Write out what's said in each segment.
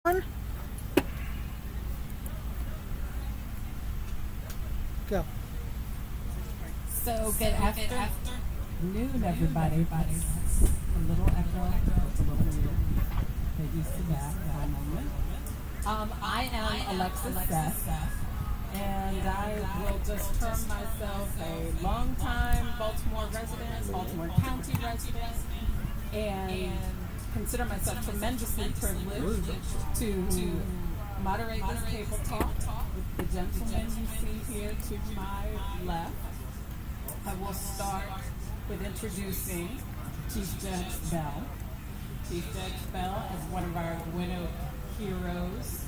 Go. So good afternoon, everybody. It's a little echo. It's a little weird. Get used to that for a moment. I am Alexis Seth, and I will just term myself a longtime Baltimore resident, Baltimore County resident, and consider myself tremendously privileged to moderate this table talk with the gentleman you see here to my left. I will start with introducing Chief Judge Bell. Chief Judge Bell is one of our Gwinnett heroes.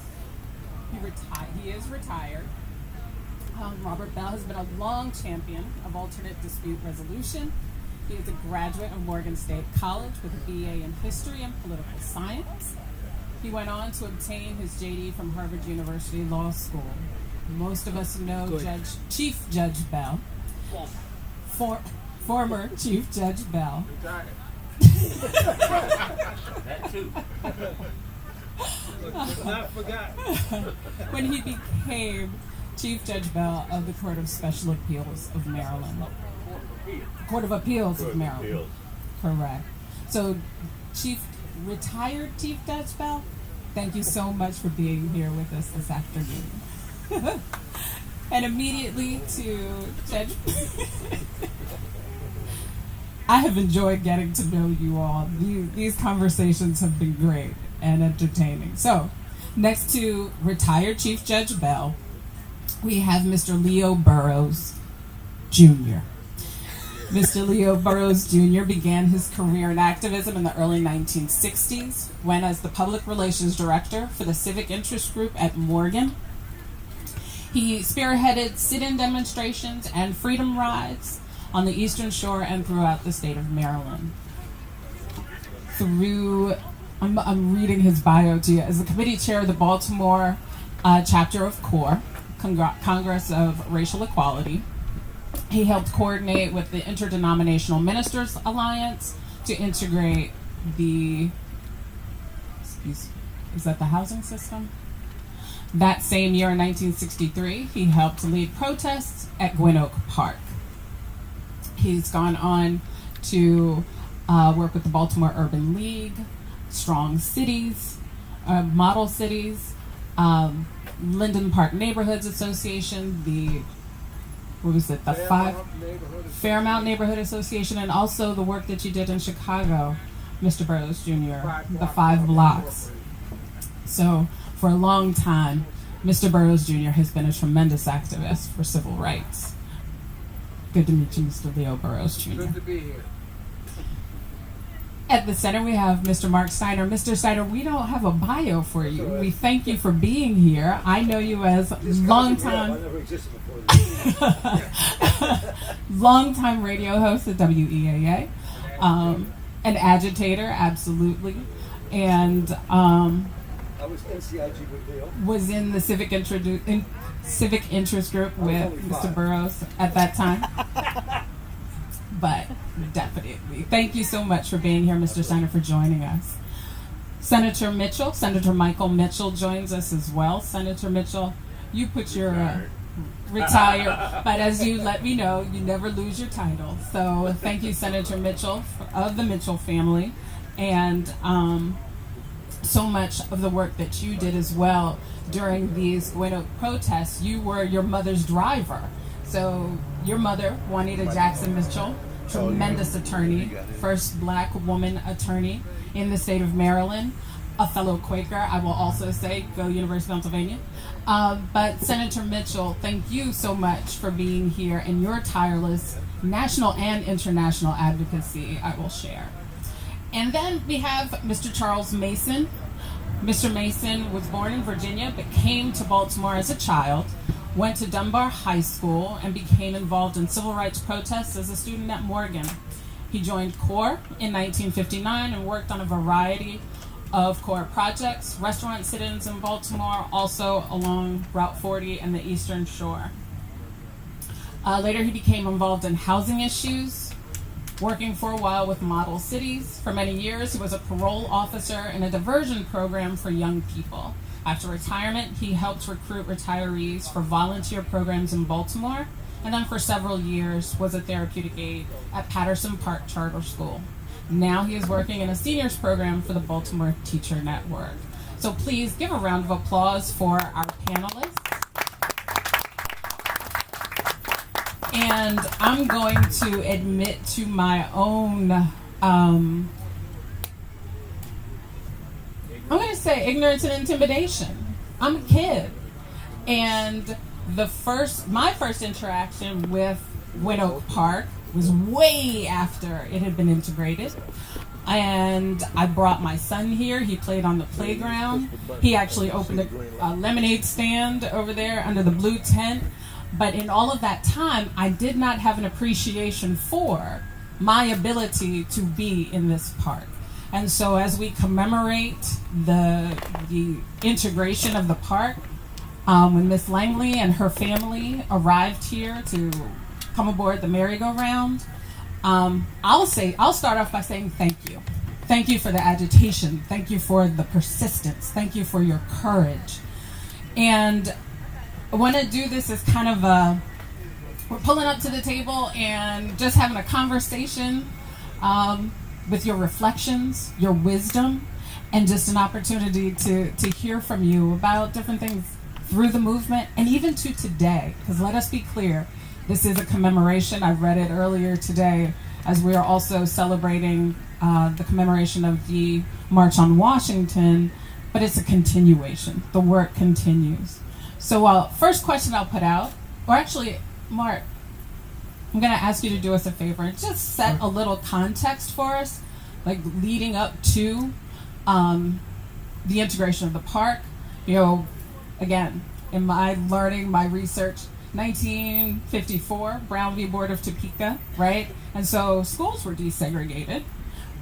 He is retired. Robert Bell has been a long champion of alternate dispute resolution. He is a graduate of Morgan State College with a BA in History and Political Science. He went on to obtain his JD from Harvard University Law School. Most of us know Chief Judge Bell. Former Chief Judge Bell. That too. Not forgot. When he became Chief Judge Bell of the Court of Special Appeals of Maryland. Court of Appeals of Maryland. Correct. So, retired Chief Judge Bell, thank you so much for being here with us this afternoon. And immediately to Judge, I have enjoyed getting to know you all. These conversations have been great and entertaining. So, next to retired Chief Judge Bell, we have Mr. Leo Burroughs, Jr. Mr. Leo Burroughs Jr. began his career in activism in the early 1960s when as the public relations director for the Civic Interest Group at Morgan. He spearheaded sit-in demonstrations and freedom rides on the Eastern Shore and throughout the state of Maryland. I'm reading his bio to you. As the committee chair of the Baltimore chapter of CORE, Congress of Racial Equality, he helped coordinate with the Interdenominational Ministers Alliance to integrate the housing system? That same year in 1963, he helped lead protests at Gwinnett Park. He's gone on to work with the Baltimore Urban League, Strong Cities, Model Cities, Linden Park Neighborhoods Association, the Fairmount Neighborhood Association, and also the work that you did in Chicago, Mr. Burroughs Jr., the 5 blocks. So, for a long time, Mr. Burroughs Jr. has been a tremendous activist for civil rights. Good to meet you, Mr. Leo Burroughs Jr. Good to be here. At the center, we have Mr. Marc Steiner. Mr. Steiner, we don't have a bio for you. We thank you for being here. I know you as longtime radio host at WEAA, an agitator, absolutely, and I was NCIG with Leo. Was in the civic interest group with Mr. Burroughs at that time. But definitely, thank you so much for being here, Mr. Steiner, for joining us. Senator Michael Mitchell joins us as well. Senator Mitchell, you put your retire, but as you let me know, you never lose your title. So thank you, Senator Mitchell, of the Mitchell family, and so much of the work that you did as well during these Gwinnett protests. You were your mother's driver. So your mother, Juanita Jackson Mitchell, tremendous attorney, first black woman attorney in the state of Maryland, a fellow Quaker, I will also say, go University of Pennsylvania. But Senator Mitchell, thank you so much for being here and your tireless national and international advocacy I will share. And then we have Mr. Charles Mason. Mr. Mason was born in Virginia but came to Baltimore as a child, went to Dunbar High School, and became involved in civil rights protests as a student at Morgan. He joined CORE in 1959 and worked on a variety of CORE projects, restaurant sit-ins in Baltimore, also along Route 40 and the Eastern Shore. Later he became involved in housing issues, Working for a while with Model Cities. For many years, he was a parole officer in a diversion program for young people. After retirement, he helped recruit retirees for volunteer programs in Baltimore, and then for several years was a therapeutic aide at Patterson Park Charter School. Now he is working in a seniors program for the Baltimore Teacher Network. So please give a round of applause for our panelists. And I'm going to admit to my own, I'm going to say ignorance and intimidation. I'm a kid. And my first interaction with Gwynn Oak Park was way after it had been integrated. And I brought my son here. He played on the playground. He actually opened a lemonade stand over there under the blue tent. But in all of that time, I did not have an appreciation for my ability to be in this park. And so as we commemorate the integration of the park, when Miss Langley and her family arrived here to come aboard the merry-go-round, I'll start off by saying thank you. Thank you for the agitation. Thank you for the persistence. Thank you for your courage. And I want to do this as kind of we're pulling up to the table and just having a conversation with your reflections, your wisdom, and just an opportunity to hear from you about different things through the movement and even to today. Because let us be clear, this is a commemoration. I read it earlier today as we are also celebrating the commemoration of the March on Washington, but it's a continuation. The work continues. So first question I'll put out, or actually, Mark, I'm going to ask you to do us a favor and just set a little context for us, like leading up to the integration of the park. You know, again, in my learning, my research, 1954, Brown v. Board of Topeka, right? And so schools were desegregated,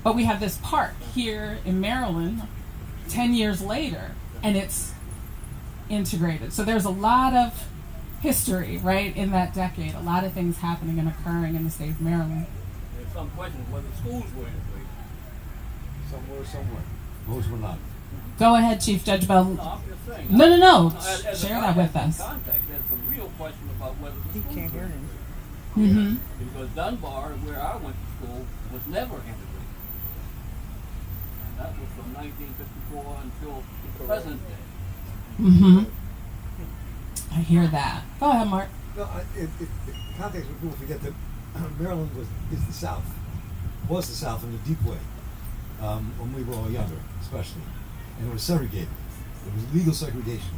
but we have this park here in Maryland 10 years later, and it's integrated. So there's a lot of history, right, in that decade, a lot of things happening and occurring in the state of Maryland. There's some questions whether schools were integrated. Some were, some weren't. Most were not. Go ahead, Chief Judge Bell. No, I'm just saying. No. As Share that with us. Context, there's a real question about whether the schools can't were hear him. integrated. Because Dunbar, where I went to school, was never integrated. And that was from 1954 until the present day. I hear that. Go ahead, Mark. No, the context where people forget that Maryland is the South, was the South in the deep way when we were all younger, especially, and it was segregated. It was legal segregation.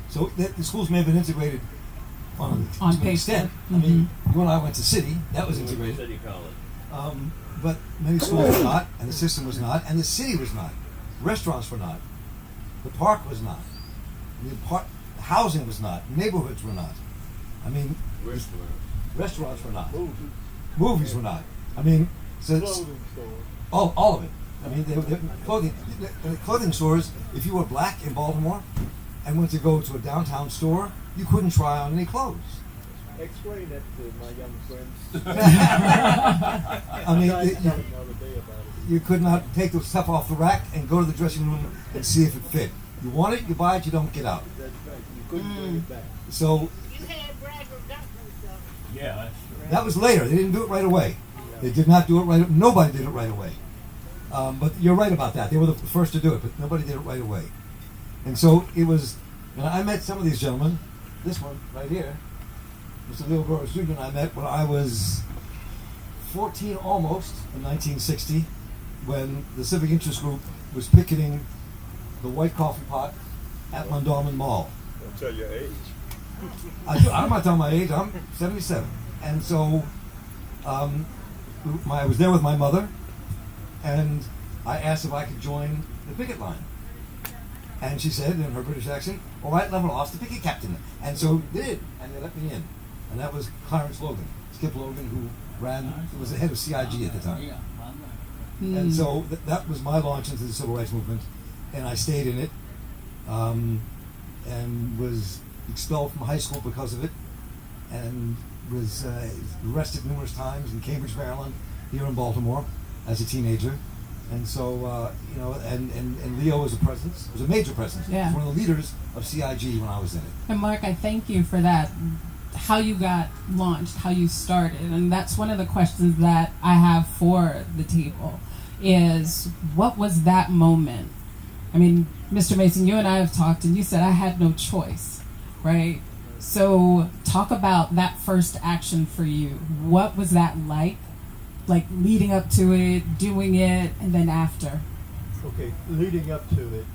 So the schools may have been integrated to an extent. I mean, you and I went to City, that was integrated. City College. But many schools were not, and the system was not, and the city was not. Restaurants were not. The park was not. Housing was not. Neighborhoods were not. I mean, restaurants were not. Movies were not. I mean, so all of it. I mean, clothing stores. If you were black in Baltimore and went to go to a downtown store, you couldn't try on any clothes. Explain that to my young friends. I mean, you could not take the stuff off the rack and go to the dressing room and see if it fit. You want it, you buy it, you don't get out. That's right. You couldn't bring it back. So Yeah, that's true. that was later. They didn't do it right away. They did not do it right. Nobody did it right away. But you're right about that. They were the first to do it, but nobody did it right away. And so it was. And I met some of these gentlemen. This one right here, Mr. Leo Burroughs Jr. and I met when I was 14 almost in 1960, when the Civic Interest Group was picketing the White Coffee Pot at Mondawmin Mall. Don't tell your age. I'm not telling my age. I'm 77, and so I was there with my mother, and I asked if I could join the picket line, and she said in her British accent, "All right, level off the picket captain," and so did, and they let me in, and that was Clarence Logan, Skip Logan, who was the head of CIG at the time, and so that was my launch into the civil rights movement, and I stayed in it, and was expelled from high school because of it, and was arrested numerous times in Cambridge, Maryland, here in Baltimore as a teenager. And so, and Leo was a presence. Was a major presence. Yeah. He was one of the leaders of CIG when I was in it. And Mark, I thank you for that. How you got launched, how you started, and that's one of the questions that I have for the table. Is what was that moment? I mean, Mr. Mason, you and I have talked, and you said I had no choice, right? So, talk about that first action for you. What was that like? Like leading up to it, doing it, and then after. Okay, leading up to it.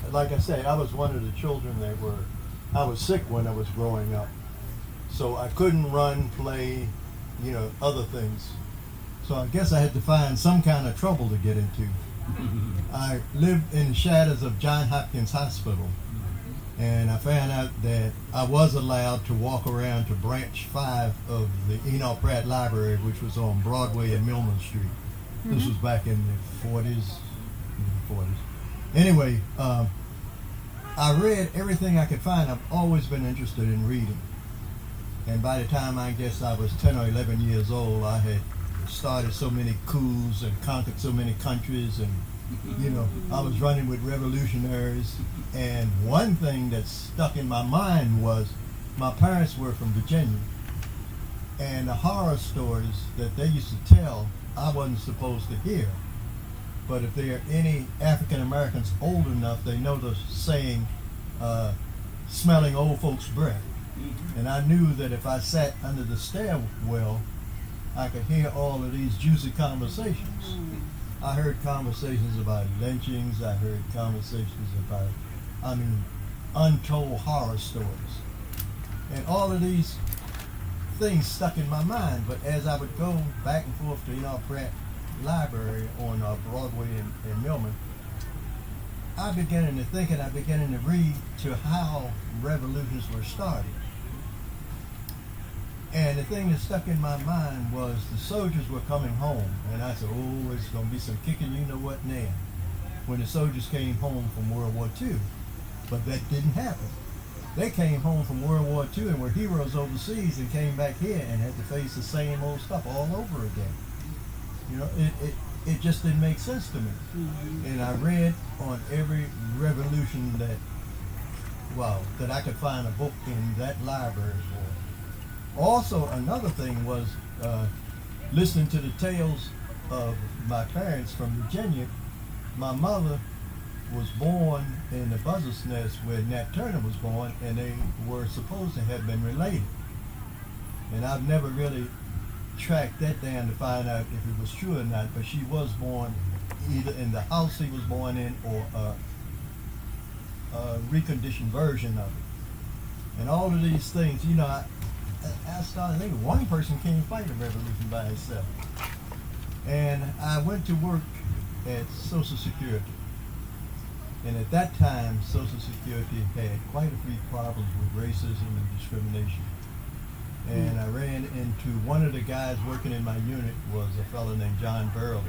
Like I say, I was one of the children I was sick when I was growing up. So I couldn't run, play, other things. So I guess I had to find some kind of trouble to get into. I lived in the shadows of Johns Hopkins Hospital. And I found out that I was allowed to walk around to branch 5 of the Enoch Pratt Library, which was on Broadway and Millman Street. This was back in the 40s. Anyway, I read everything I could find. I've always been interested in reading. And by the time I guess I was 10 or 11 years old, I had started so many coups and conquered so many countries, and I was running with revolutionaries. And one thing that stuck in my mind was my parents were from Virginia, and the horror stories that they used to tell I wasn't supposed to hear. But if there are any African Americans old enough, they know the saying, smelling old folks' breath. And I knew that if I sat under the stairwell, I could hear all of these juicy conversations. I heard conversations about lynchings. I heard conversations about, untold horror stories. And all of these things stuck in my mind. But as I would go back and forth to Enoch Pratt Library on Broadway and Millman, I began to think and I began to read to how revolutions were started. And the thing that stuck in my mind was the soldiers were coming home. And I said, oh, it's going to be some kicking you-know-what now. When the soldiers came home from World War II. But that didn't happen. They came home from World War II and were heroes overseas and came back here and had to face the same old stuff all over again. It just didn't make sense to me. And I read on every revolution that I could find a book in that library for. Also, another thing was listening to the tales of my parents from Virginia. My mother was born in the Buzzard's Nest where Nat Turner was born, and they were supposed to have been related. And I've never really tracked that down to find out if it was true or not, but she was born either in the house he was born in or a reconditioned version of it. And all of these things, I started thinking one person can't fight a revolution by itself. And I went to work at Social Security. And at that time, Social Security had quite a few problems with racism and discrimination. And I ran into one of the guys working in my unit was a fellow named John Burroughs.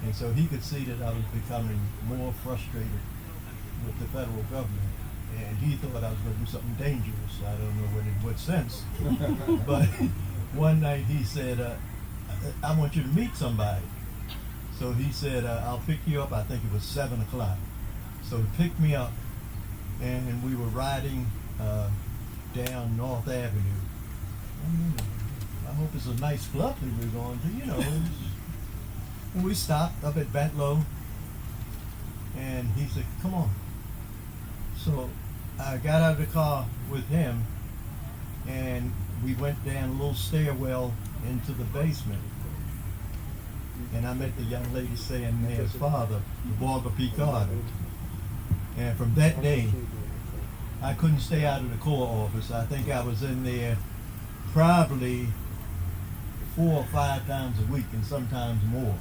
And so he could see that I was becoming more frustrated with the federal government. And he thought I was going to do something dangerous. I don't know in what sense. But one night he said, I want you to meet somebody. So he said, I'll pick you up. I think it was 7 o'clock. So he picked me up, and we were riding down North Avenue. I hope it's a nice club that we're going to, And we stopped up at Bentlow, and he said, come on. So I got out of the car with him, and we went down a little stairwell into the basement. And I met the young lady saying man's father, the Walter P. Carter. And from that day, I couldn't stay out of the Corps office. I think I was in there probably 4 or 5 times a week, and sometimes more.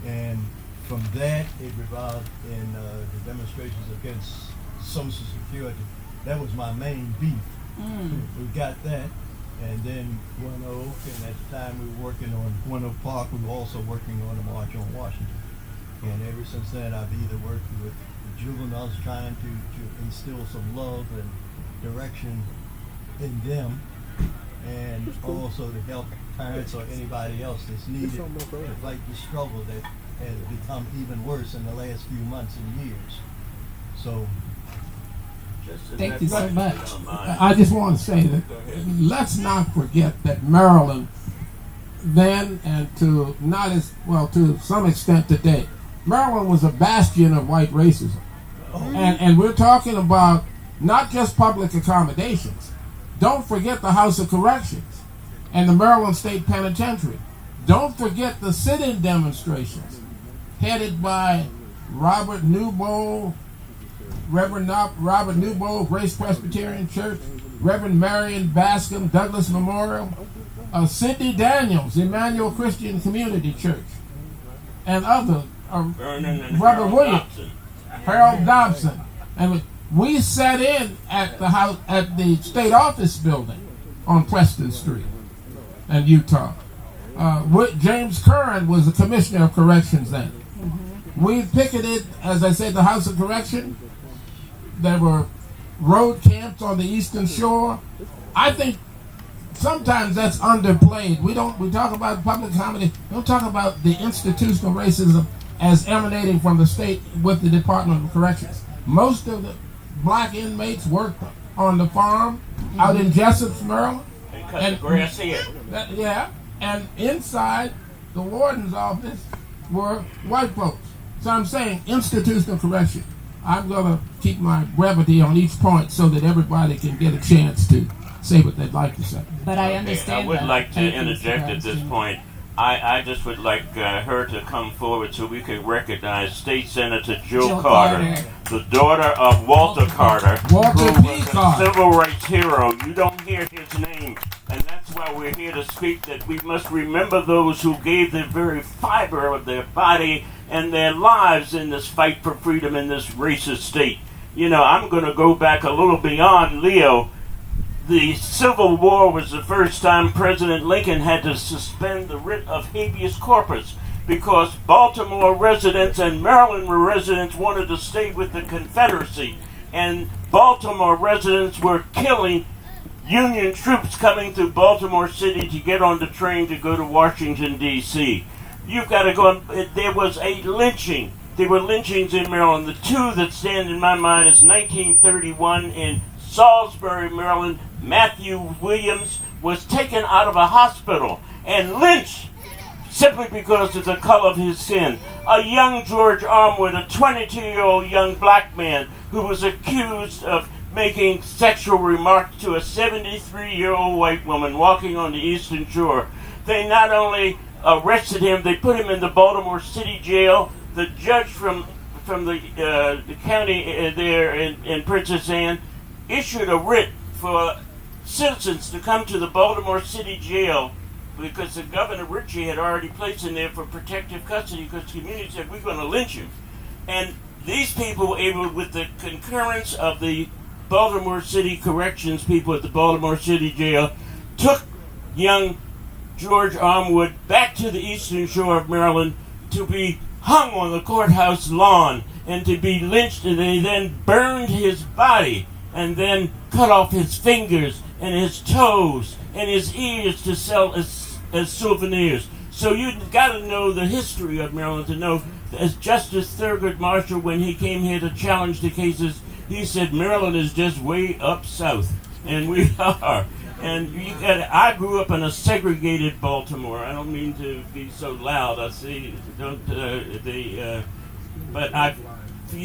And from that, it revolved in the demonstrations against Social Security. That was my main beef. We got that. And then One Oak, and at the time we were working on One Oak Park, we were also working on the March on Washington. And ever since then, I've either worked with the juveniles trying to instill some love and direction in them, and also to help parents or anybody else that's needed to fight the struggle that has become even worse in the last few months and years. So, Thank you so much. I just want to say that let's not forget that Maryland then, and to not as well to some extent today, Maryland was a bastion of white racism. And we're talking about not just public accommodations. Don't forget the House of Corrections and the Maryland State Penitentiary. Don't forget the sit-in demonstrations headed by Robert Newbold, Reverend Robert Newbold, Grace Presbyterian Church, Reverend Marion Bascom, Douglas Memorial, Cindy Daniels, Emmanuel Christian Community Church, and others, Brother Williams, Harold Dobson. And we sat in at the house, at the state office building on Preston Street in Utah. James Curran was the commissioner of corrections then. We picketed, as I said, the House of Correction. There were road camps on the Eastern Shore. I think sometimes that's underplayed. We talk about public accommodation. We don't talk about the institutional racism as emanating from the state with the Department of Corrections. Most of the black inmates worked on the farm out in Jessup, Maryland. And grass here. Yeah, and inside the warden's office were white folks. So I'm saying institutional correction. I'm going to keep my brevity on each point so that everybody can get a chance to say what they'd like to say. But I understand. I would that. like to Thank you, interject Mr. at this Brown. point. I just would like her to come forward so we can recognize State Senator Jill Carter, the daughter of Walter Carter, Walter who P. was a Carter. civil rights hero. You don't hear his name, and that's why we're here to speak, that we must remember those who gave the very fiber of their body and their lives in this fight for freedom in this racist state. You know, I'm going to go back a little beyond Leo. The Civil War was the first time President Lincoln had to suspend the writ of habeas corpus because Baltimore residents and Maryland residents wanted to stay with the Confederacy. And Baltimore residents were killing Union troops coming through Baltimore City to get on the train to go to Washington, D.C. You've got to go. There was a lynching. There were lynchings in Maryland. The two that stand in my mind is 1931 in Salisbury, Maryland. Matthew Williams was taken out of a hospital and lynched simply because of the color of his skin. A young George Armwood, a 22-year-old young black man who was accused of making sexual remarks to a 73-year-old white woman walking on the Eastern Shore. They not only arrested him, they put him in the Baltimore City Jail. The judge from the county there in Princess Anne issued a writ for citizens to come to the Baltimore City Jail because the Governor Ritchie had already placed him there for protective custody because the community said, we're going to lynch him. And these people were able, with the concurrence of the Baltimore City Corrections people at the Baltimore City Jail, took young George Armwood back to the Eastern Shore of Maryland to be hung on the courthouse lawn and to be lynched, and they then burned his body and then cut off his fingers and his toes and his ears to sell as souvenirs. So you've got to know the history of Maryland to know, as Justice Thurgood Marshall, when he came here to challenge the cases, he said Maryland is just way up south, and we are. And I grew up in a segregated Baltimore. I don't mean to be so loud. I see, but I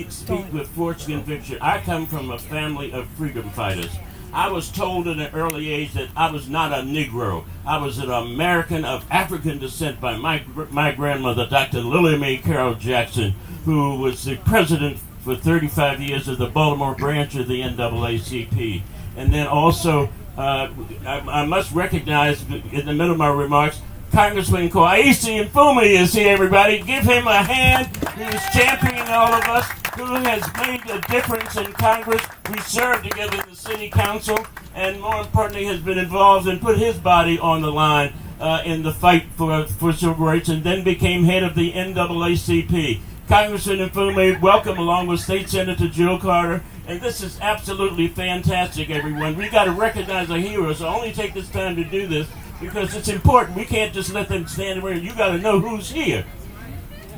speak with force conviction. I come from a family of freedom fighters. I was told at an early age that I was not a Negro. I was an American of African descent by my grandmother, Dr. Lily Mae Carroll Jackson, who was the president for 35 years of the Baltimore branch of the NAACP. And then also, I must recognize in the middle of my remarks, Congressman Kwaisi Mfume is here, everybody. Give him a hand. He's championing all of us, who has made a difference in Congress. We served together in the city council, and more importantly, has been involved and put his body on the line in the fight for civil rights, and then became head of the NAACP. Congressman Mfume, welcome, along with State Senator Jill Carter. And this is absolutely fantastic, everyone. We got to recognize our heroes. I only take this time to do this because it's important. We can't just let them stand there. You got to know who's here.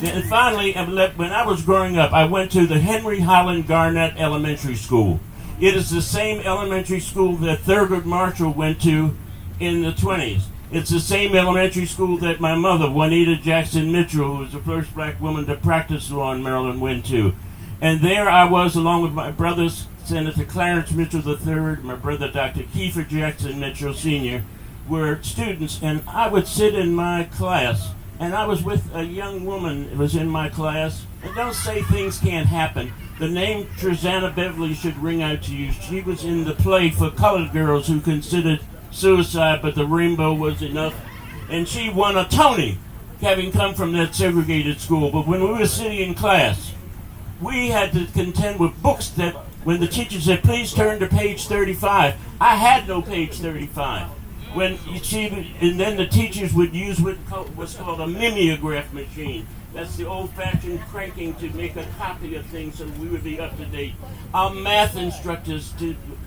And finally, when I was growing up, I went to the Henry Highland Garnett Elementary School. It is the same elementary school that Thurgood Marshall went to in the 20s. It's the same elementary school that my mother, Juanita Jackson Mitchell, who was the first black woman to practice law in Maryland, went to. And there I was, along with my brothers, Senator Clarence Mitchell III, my brother Dr. Kiefer Jackson Mitchell Sr., were students. And I would sit in my class, and I was with a young woman who was in my class. And don't say things can't happen. The name Trezana Beverly should ring out to you. She was in the play for colored girls who considered suicide, but the rainbow was enough. And she won a Tony, having come from that segregated school. But when we were sitting in class, we had to contend with books that when the teacher said, please turn to page 35, I had no page 35. And then the teachers would use what's called a mimeograph machine. That's the old-fashioned cranking to make a copy of things so we would be up to date. Our math instructors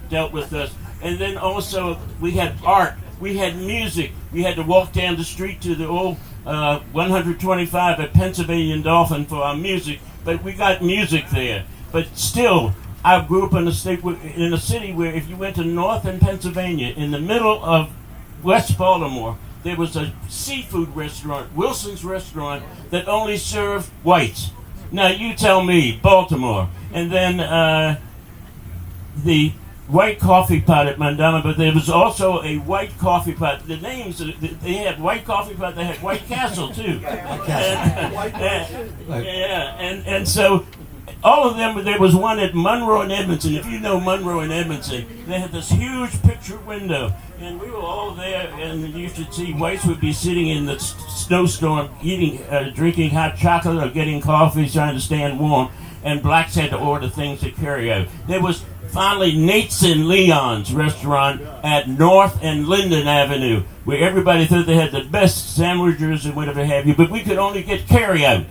dealt with us. And then also we had art, we had music. We had to walk down the street to the old 125 at Pennsylvania and Dolphin for our music. But we got music there. But still, I grew up in a city where if you went to northern Pennsylvania, in the middle of West Baltimore, there was a seafood restaurant, Wilson's Restaurant, that only served whites. Now you tell me, Baltimore. And then the white coffee pot at Mandela, but there was also a white coffee pot. The names, they had white coffee pot, they had White Castle too. And so all of them, there was one at Monroe and Edmondson. If you know Monroe and Edmondson, they had this huge picture window. And we were all there, and you should see whites would be sitting in the snowstorm, drinking hot chocolate or getting coffee, trying to stand warm. And blacks had to order things to carry out. There was finally Nate's and Leon's restaurant at North and Linden Avenue, where everybody thought they had the best sandwiches and whatever have you, but we could only get carry out.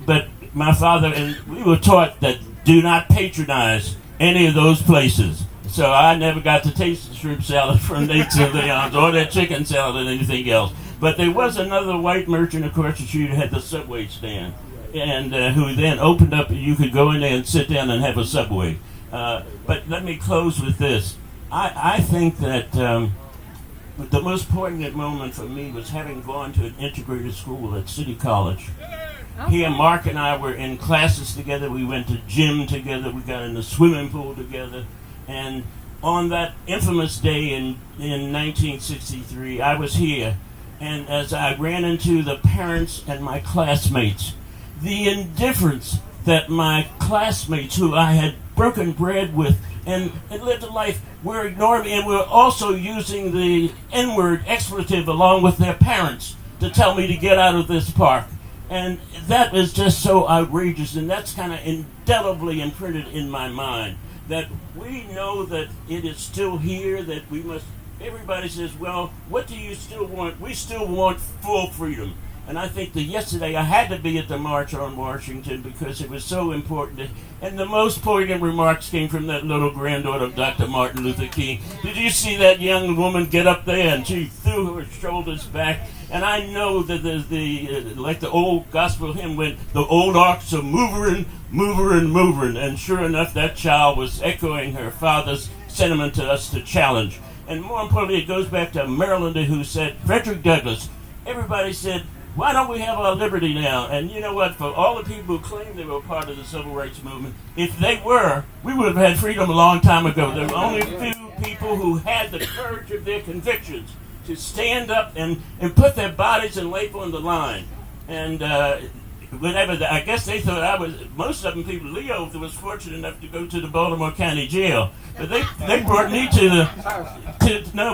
But my father, and we were taught that do not patronize any of those places. So I never got to taste the shrimp salad from Nate's and Leon's or that chicken salad and anything else. But there was another white merchant across the street who had the Subway stand, and who then opened up, you could go in there and sit down and have a Subway. But let me close with this. I think that the most poignant moment for me was having gone to an integrated school at City College. Here, Mark and I were in classes together. We went to gym together. We got in the swimming pool together. And on that infamous day in 1963, I was here. And as I ran into the parents and my classmates, the indifference that my classmates who I had broken bread with and lived a life were ignoring me, and were also using the N-word expletive along with their parents to tell me to get out of this park. And that is just so outrageous, and that's kind of indelibly imprinted in my mind, that we know that it is still here, that we must, everybody says, well, what do you still want? We still want full freedom. And I think that yesterday I had to be at the March on Washington because it was so important. And the most poignant remarks came from that little granddaughter of Dr. Martin Luther King. Did you see that young woman get up there and she threw her shoulders back? And I know that like the old gospel hymn went, the old ox are moving. And sure enough, that child was echoing her father's sentiment to us to challenge. And more importantly, it goes back to a Marylander who said, Frederick Douglass, everybody said, why don't we have our liberty now? And you know what? For all the people who claim they were part of the civil rights movement, if they were, we would have had freedom a long time ago. There were only a few people who had the courage of their convictions to stand up and put their bodies and life on the line. And I guess they thought I was, most of them people, Leo was fortunate enough to go to the Baltimore County Jail. But they brought me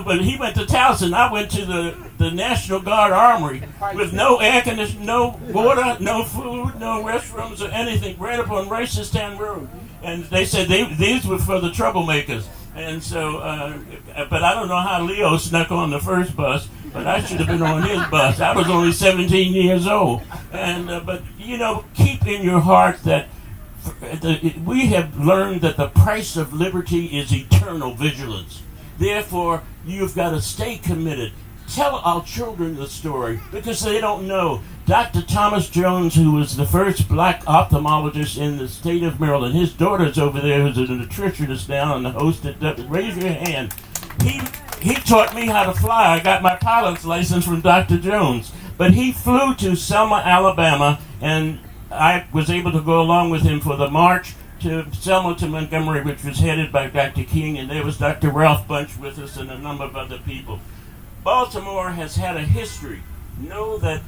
but he went to Towson. I went to the National Guard Armory with no air conditioning, no water, no food, no restrooms or anything, right up on Ricestown Road. And they said these were for the troublemakers. And so, but I don't know how Leo snuck on the first bus. but I should have been on his bus. I was only 17 years old. But keep in your heart that we have learned that the price of liberty is eternal vigilance. Therefore, you've got to stay committed. Tell our children the story because they don't know. Dr. Thomas Jones, who was the first black ophthalmologist in the state of Maryland, his daughter's over there who's a nutritionist now and the host raise your hand. He taught me how to fly. I got my pilot's license from Dr. Jones. But he flew to Selma, Alabama, and I was able to go along with him for the march to Selma to Montgomery, which was headed by Dr. King, and there was Dr. Ralph Bunch with us and a number of other people. Baltimore has had a history. Know that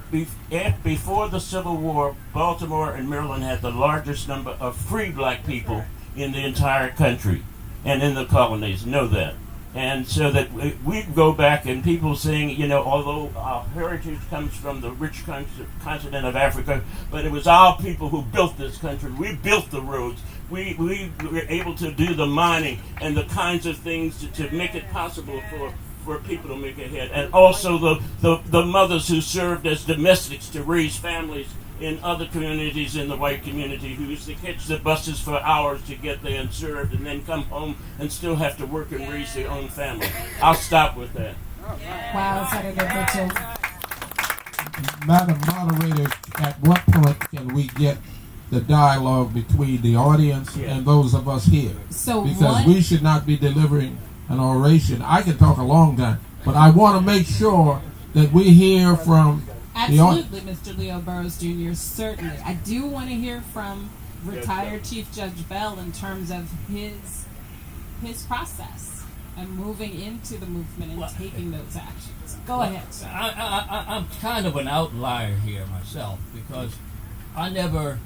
before the Civil War, Baltimore and Maryland had the largest number of free black people in the entire country and in the colonies. Know that. And so that we go back and people saying, although our heritage comes from the rich continent of Africa, but it was our people who built this country. We built the roads. We were able to do the mining and the kinds of things to make it possible for people to make ahead. And also the mothers who served as domestics to raise families in other communities in the white community who used to catch the buses for hours to get there and served and then come home and still have to work and raise their own family. I'll stop with that. Wow, Senator Mitchell. Madam Moderator, at what point can we get the dialogue between the audience and those of us here? Because we should not be delivering an oration. I can talk a long time, but I want to make sure that we hear from absolutely, Mr. Leo Burroughs Jr., certainly. I do want to hear from retired Chief Judge Bell in terms of his process and moving into the movement and taking those actions. Go ahead, sir. I'm kind of an outlier here myself because I never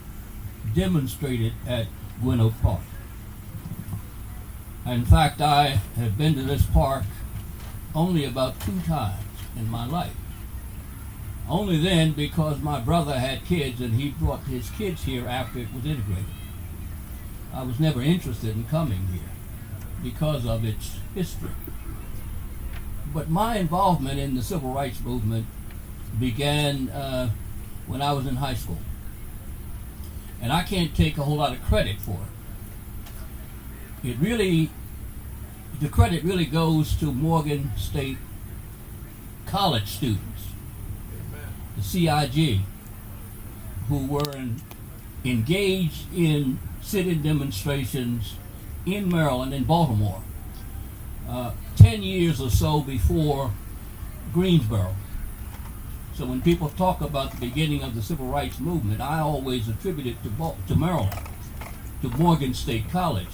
demonstrated at Gwen Oak Park. In fact, I have been to this park only about 2 times in my life. Only then because my brother had kids and he brought his kids here after it was integrated. I was never interested in coming here because of its history. But my involvement in the civil rights movement began when I was in high school. And I can't take a whole lot of credit for it. The credit really goes to Morgan State College students, the CIG, who were engaged in sit-in demonstrations in Maryland and Baltimore 10 years or so before Greensboro. So when people talk about the beginning of the civil rights movement, I always attribute it to Maryland, to Morgan State College,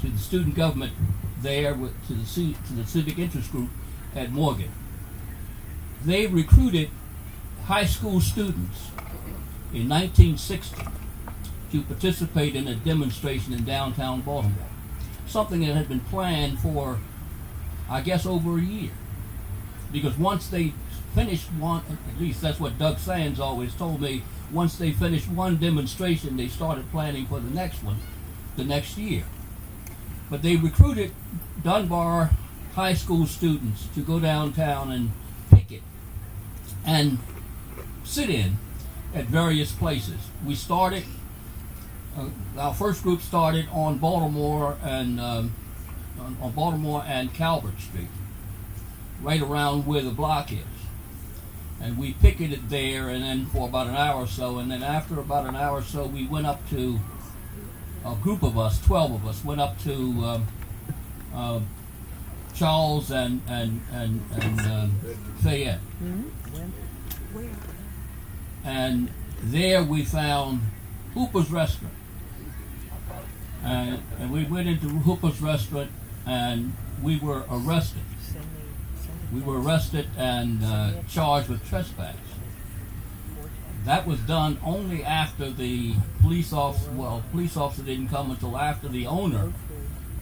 to the student government there, to the civic interest group at Morgan. They recruited high school students in 1960 to participate in a demonstration in downtown Baltimore, something that had been planned for, I guess, over a year. Because once they finished one, at least that's what Doug Sands always told me, once they finished one demonstration, they started planning for the next one the next year. But they recruited Dunbar high school students to go downtown and picket and sit in at various places. We started, our first group started on Baltimore and Calvert Street, right around where the block is. And we picketed there, and then for about an hour or so, and then after about an hour or so, we went up to a group of us, 12 of us, went up to Charles and Fayette. And there we found Hooper's Restaurant. And we went into Hooper's Restaurant and we were arrested. We were arrested and charged with trespass. That was done only after the police officer didn't come until after the owner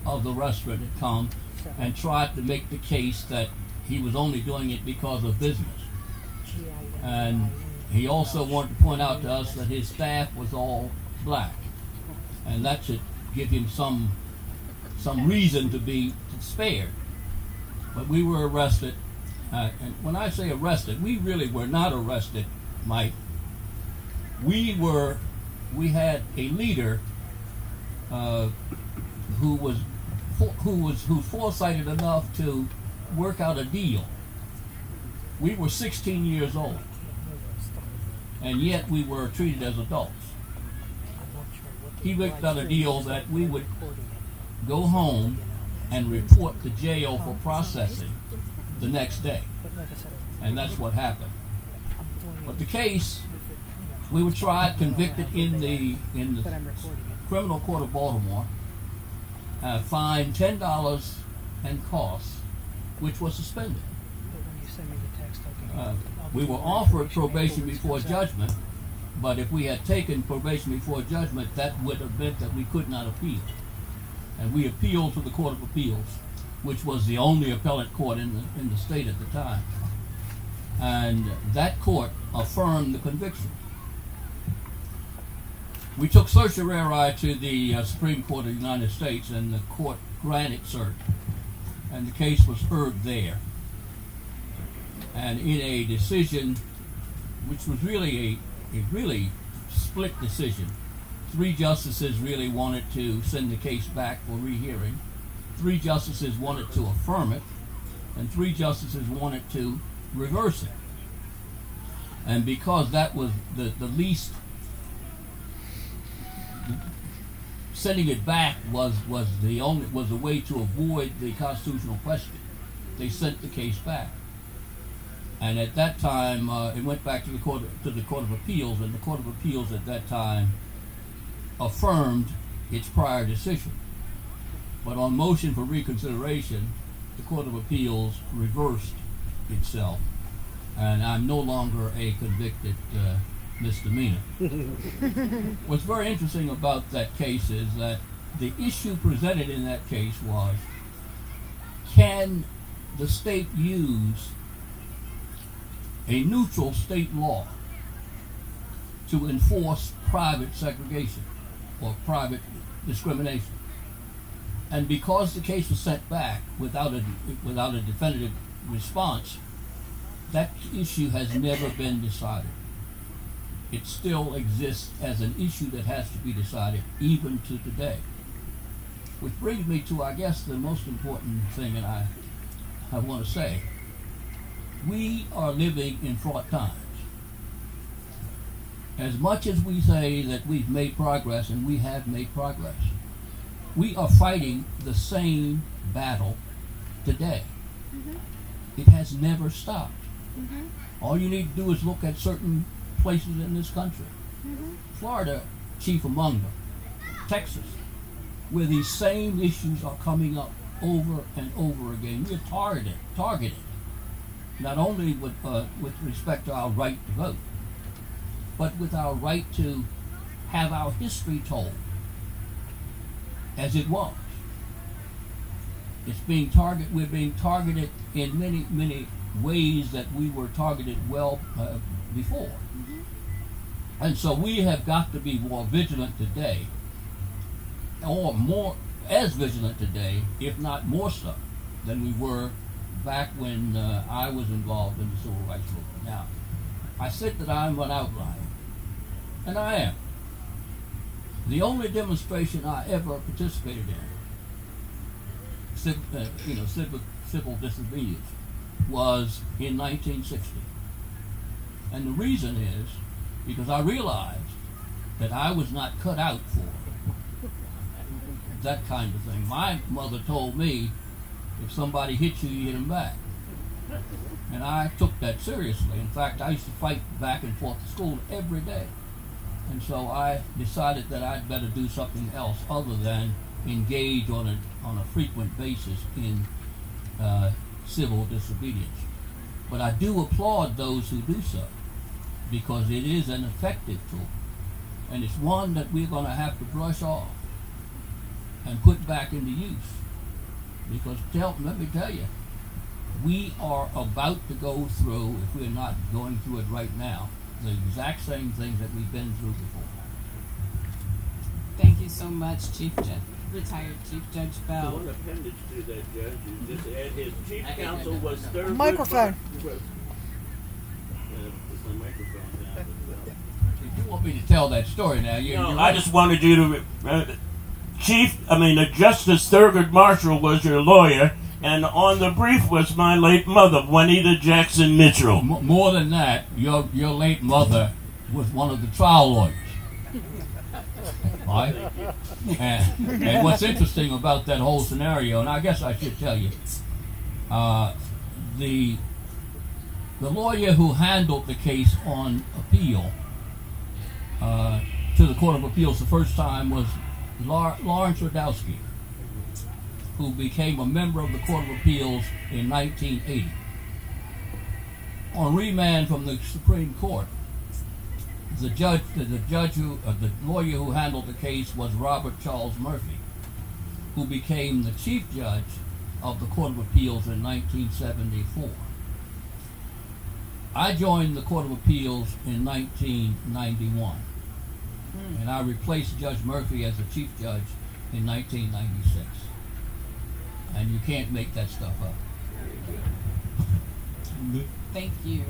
of the restaurant had come and tried to make the case that he was only doing it because of business. And he also wanted to point out to us that his staff was all black. And that should give him some reason to be spared. But we were arrested And when I say arrested, we really were not arrested, Mike. We had a leader who was foresighted enough to work out a deal. We were 16 years old, and yet we were treated as adults. He worked out a deal that we would go home and report to jail for processing the next day, and that's what happened. But the case, we were tried, convicted in the criminal court of Baltimore, fined $10 and costs, which was suspended. We were offered probation before judgment, but if we had taken probation before judgment, that would have meant that we could not appeal. And we appealed to the Court of Appeals, which was the only appellate court in the state at the time. And that court affirmed the conviction. We took certiorari to the Supreme Court of the United States, and the court granted cert, and the case was heard there. And in a decision, which was really a really split decision, 3 justices really wanted to send the case back for rehearing, 3 justices wanted to affirm it, and 3 justices wanted to reverse it. And because that was the least, sending it back was a way to avoid the constitutional question. They sent the case back, and at that time it went back to the Court of Appeals, and the Court of Appeals at that time affirmed its prior decision. But on motion for reconsideration, the Court of Appeals reversed itself, and I'm no longer a convicted misdemeanor. What's very interesting about that case is that the issue presented in that case was, can the state use a neutral state law to enforce private segregation or private discrimination? And because the case was sent back without a definitive response, that issue has never been decided. It still exists as an issue that has to be decided even to today. Which brings me to, I guess, the most important thing that I want to say. We are living in fraught times. As much as we say that we've made progress, and we have made progress, we are fighting the same battle today. It has never stopped. All you need to do is look at certain places in this country. Florida, chief among them. Texas, where these same issues are coming up over and over again. We're targeted, not only with respect to our right to vote, but with our right to have our history told as it was. We're being targeted in many, many ways that we were targeted well before. And so we have got to be more vigilant today, or more as vigilant today, if not more so, than we were back when I was involved in the civil rights movement. Now, I said that I'm an outlier, and I am. The only demonstration I ever participated in, civil disobedience, was in 1960. And the reason is because I realized that I was not cut out for that kind of thing. My mother told me, if somebody hits you, you hit them back. And I took that seriously. In fact, I used to fight back and forth to school every day. And so I decided that I'd better do something else other than engage on a frequent basis in civil disobedience. But I do applaud those who do so, because it is an effective tool. And it's one that we're going to have to brush off and put back into use. Because let me tell you, we are about to go through, if we're not going through it right now, the exact same things that we've been through before. Thank you so much, Chief Jeff. Retired Chief Judge Bell. One appendage to that, Judge, you just add his chief counsel was Thurgood. Microphone. It's the microphone now. If you want me to tell that story now, No, I just wanted you to. Justice Thurgood Marshall was your lawyer, and on the brief was my late mother, Juanita Jackson Mitchell. More than that, your late mother was one of the trial lawyers. Right? And what's interesting about that whole scenario, and I guess I should tell you, the lawyer who handled the case on appeal to the Court of Appeals the first time was Lawrence Radowski, who became a member of the Court of Appeals in 1980. On remand from the Supreme Court, the lawyer who handled the case was Robert Charles Murphy, who became the chief judge of the Court of Appeals in 1974. I joined the Court of Appeals in 1991, and I replaced Judge Murphy as the chief judge in 1996. And you can't make that stuff up. Thank you.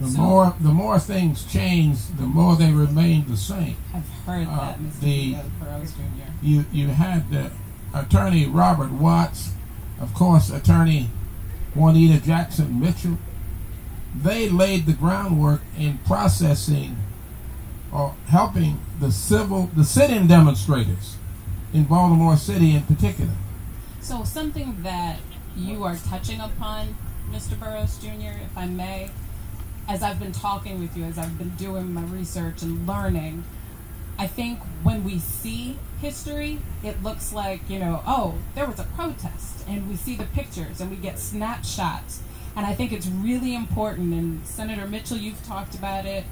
The more things change, the more they remain the same. I've heard that, Mr. Burroughs Jr. You had attorney Robert Watts, of course, attorney Juanita Jackson Mitchell. They laid the groundwork in processing or helping the sit-in demonstrators in Baltimore City in particular. So something that you are touching upon, Mr. Burroughs Jr., if I may, as I've been talking with you, as I've been doing my research and learning, I think when we see history, it looks like, oh, there was a protest, and we see the pictures, and we get snapshots. And I think it's really important, and Senator Mitchell, you've talked about it,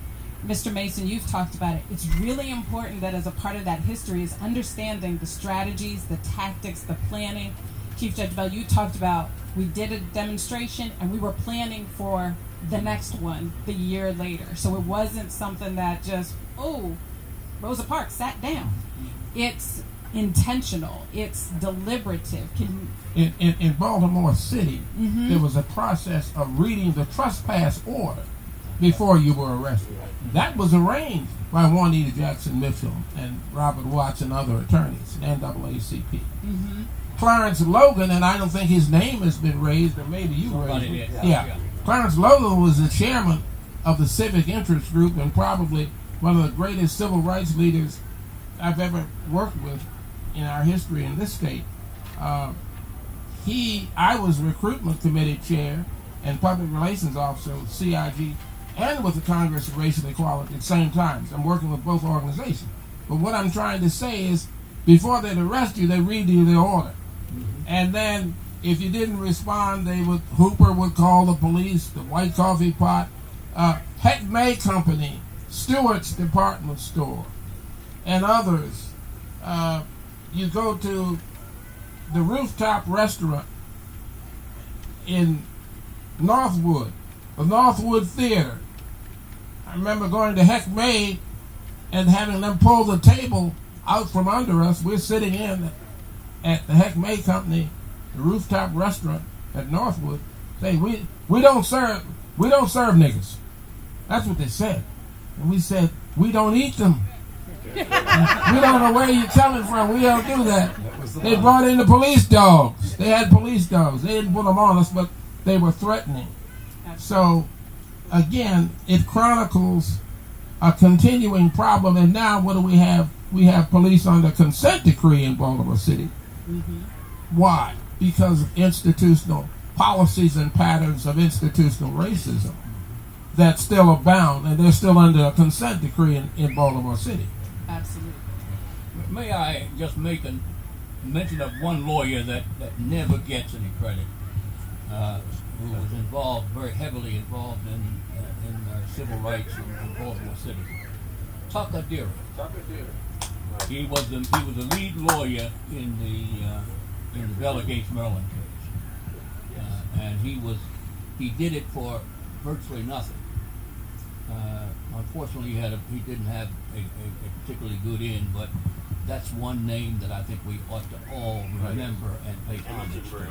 Mr. Mason, you've talked about it. It's really important that as a part of that history is understanding the strategies, the tactics, the planning. Chief Judge Bell, you talked about we did a demonstration, and we were planning for the next one the year later. So it wasn't something that just, Rosa Parks sat down. It's intentional. It's deliberative. In Baltimore City, there was a process of reading the trespass order before you were arrested. That was arranged by Juanita Jackson Mitchell and Robert Watts and other attorneys, NAACP. Clarence Logan, and I don't think his name has been raised, or maybe you raised it. Yeah. Clarence Logan was the chairman of the Civic Interest Group and probably one of the greatest civil rights leaders I've ever worked with in our history in this state. I was recruitment committee chair and public relations officer with CIG and with the Congress of Racial Equality at the same time. So I'm working with both organizations. But what I'm trying to say is, before they'd arrest you, they read you the order. And then if you didn't respond, Hooper would call the police, the White Coffee Pot, Heck May Company, Stewart's Department Store, and others. You go to the Rooftop Restaurant in Northwood, the Northwood Theater. I remember going to Heck May and having them pull the table out from under us. We're sitting in at the Heck May Company, the Rooftop Restaurant at Northwood, saying we don't serve niggas. That's what they said. And we said, we don't eat them. We don't know where you're coming from. We don't do that. They brought in the police dogs. They had police dogs. They didn't put them on us, but they were threatening. So, again, it chronicles a continuing problem. And now what do we have? We have police under consent decree in Baltimore City. Why? Because of institutional policies and patterns of institutional racism that still abound, and they're still under a consent decree in Baltimore City. Absolutely. May I just make a mention of one lawyer that never gets any credit, who was very heavily involved in civil rights in Baltimore City. Tucker Deary. He was the lead lawyer in the Bella Gates, Maryland case, and he did it for virtually nothing. Unfortunately, he didn't have a particularly good end, but that's one name that I think we ought to all remember and pay homage to.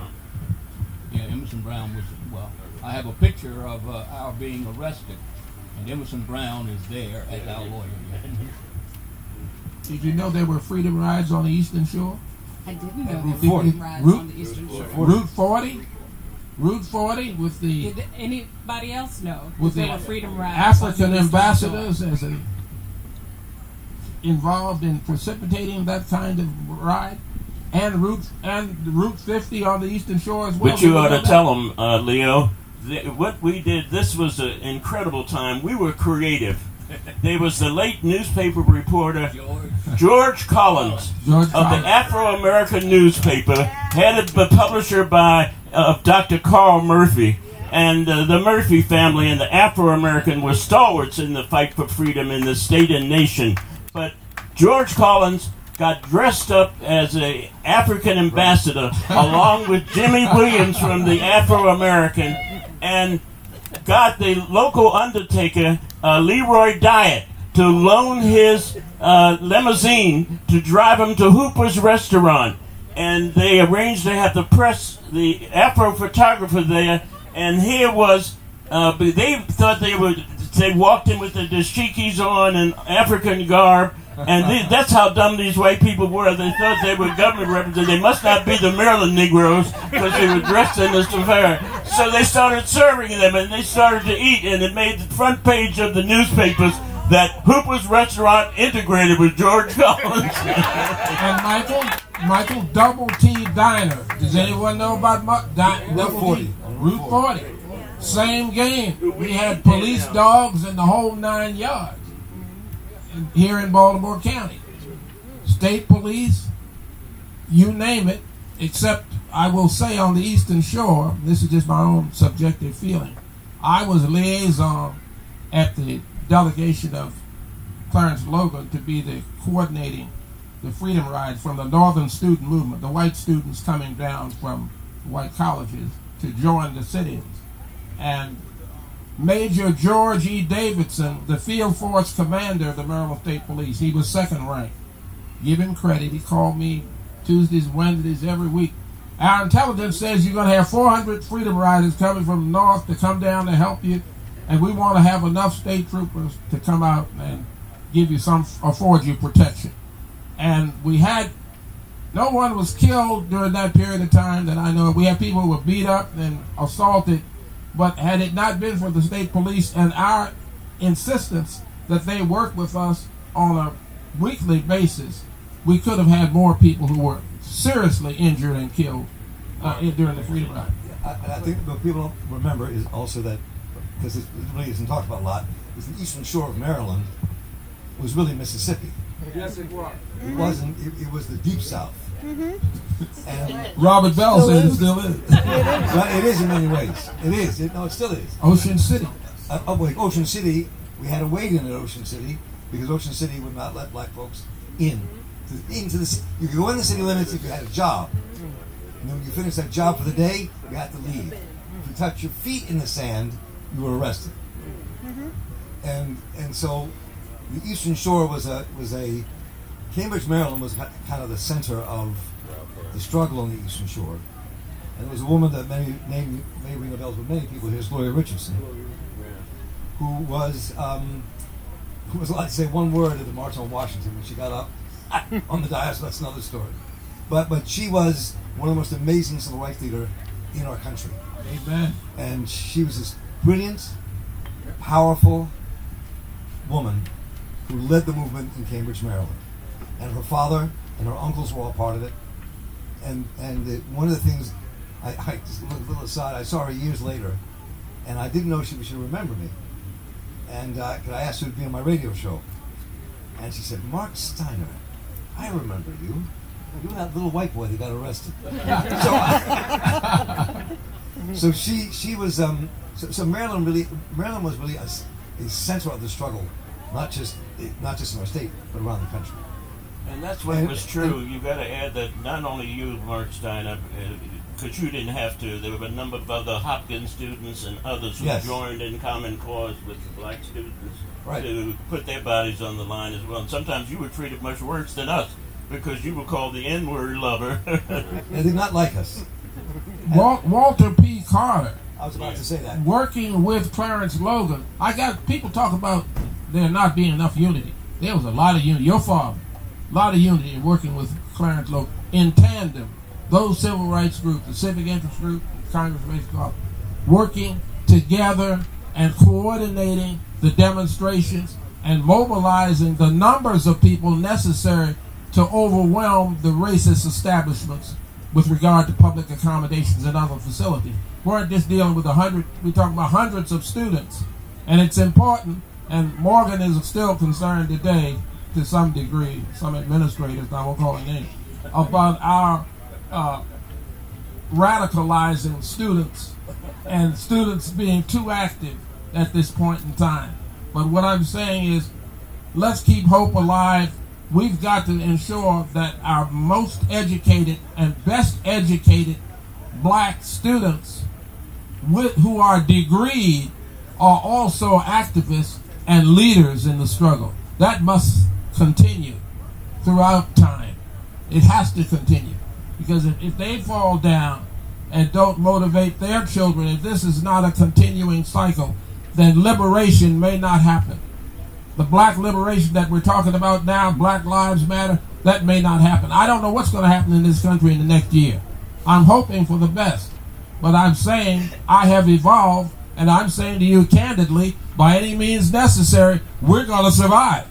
Yeah, Emerson Brown was, well, I have a picture of our being arrested, and Emerson Brown is there as our lawyer. Did you know there were freedom rides on the Eastern Shore? I didn't know there Route were 40. rides Route- on the Eastern Shore. Route 40? Route 40 with the Did anybody else know with there the were freedom rides on African the Eastern ambassadors Shore? as involved in precipitating that kind of ride, and Route 50 on the Eastern Shore as well. But you Did ought know to that? tell them, Leo, what we did, this was an incredible time. We were creative. There was the late newspaper reporter, George Collins, George of Collins. the Afro-American newspaper, headed the publisher by Dr. Carl Murphy. And the Murphy family and the Afro-American were stalwarts in the fight for freedom in the state and nation. But George Collins got dressed up as a African ambassador along with Jimmy Williams from the Afro-American, and got the local undertaker, Leroy Diet, to loan his limousine to drive him to Hooper's restaurant. And they arranged to have the press, the Afro photographer there, and here was, they thought they walked in with the dashikis on and African garb, and that's how dumb these white people were. They thought they were government representatives. They must not be the Maryland Negroes because they were dressed in this affair. So they started serving them, and they started to eat, and it made the front page of the newspapers that Hooper's Restaurant integrated with George Collins. And Michael Double T Diner. Does anyone know about Double 40. T? Route 40. Same game. We had police dogs and the whole 9 yards here in Baltimore County. State police, you name it, except I will say on the Eastern Shore, this is just my own subjective feeling, I was a liaison at the delegation of Clarence Logan to be the coordinating the freedom rides from the Northern Student Movement, the white students coming down from white colleges to join the sit-ins. And Major George E. Davidson, the field force commander of the Maryland State Police, he was second rank. Give him credit. He called me Tuesdays, Wednesdays, every week. Our intelligence says you're going to have 400 freedom riders coming from the north to come down to help you, and we want to have enough state troopers to come out and give you afford you protection. And we had, no one was killed during that period of time that I know. We had people who were beat up and assaulted, but had it not been for the state police and our insistence that they work with us on a weekly basis, we could have had more people who were seriously injured and killed during the freedom ride. I think what people don't remember is also that, because it really isn't talked about a lot, is the eastern shore of Maryland was really Mississippi. Yes, it was. It wasn't. It was the deep south. And Robert Bell said it still is. well, it is in many ways. It is. It still is. Ocean City. Wait, Ocean City. We had a wait-in at Ocean City because Ocean City would not let black folks into the city. You could go in the city limits if you had a job. And then when you finished that job for the day, you had to leave. If you touched your feet in the sand, you were arrested. And so the Eastern Shore was a Cambridge, Maryland was kind of the center of the struggle on the Eastern Shore. And there was a woman that may ring a bell with many people here, Gloria Richardson, who was allowed to say one word at the March on Washington when she got up on the dais. That's another story. But she was one of the most amazing civil rights leaders in our country. Amen. And she was this brilliant, powerful woman who led the movement in Cambridge, Maryland. And her father and her uncles were all part of it. And one of the things, I just a little aside, I saw her years later, and I didn't know she would remember me. And I asked her to be on my radio show. And she said, "Marc Steiner, I remember you. You're that little white boy that got arrested." So she was, so Maryland was really a center of the struggle, not just in our state, but around the country. And that's what was true. You got to add that not only you, Marc Steiner, because you didn't have to. There were a number of other Hopkins students and others who joined in common cause with the black students to put their bodies on the line as well. And sometimes you were treated much worse than us. because you were called the N-word lover. They did not like us. Walter P. Carter, I was about to say that. working with Clarence Logan. I got people talk about there not being enough unity. There was a lot of unity. Your father, a lot of unity in working with Clarence Logan in tandem. Those civil rights groups, the civic interest group, Congress Club, working together and coordinating the demonstrations and mobilizing the numbers of people necessary to overwhelm the racist establishments with regard to public accommodations and other facilities. We weren't just dealing with 100, we're talking about hundreds of students. And it's important, and Morgan is still concerned today, to some degree, some administrators, I won't call it names, about our radicalizing students and students being too active at this point in time. But what I'm saying is, let's keep hope alive. We've got to ensure that our most educated and best educated black students who are degreed are also activists and leaders in the struggle. That must continue throughout time. It has to continue. Because if they fall down and don't motivate their children, if this is not a continuing cycle, then liberation may not happen. The black liberation that we're talking about now, Black Lives Matter, that may not happen. I don't know what's going to happen in this country in the next year. I'm hoping for the best. But I'm saying I have evolved, and I'm saying to you candidly, by any means necessary, we're going to survive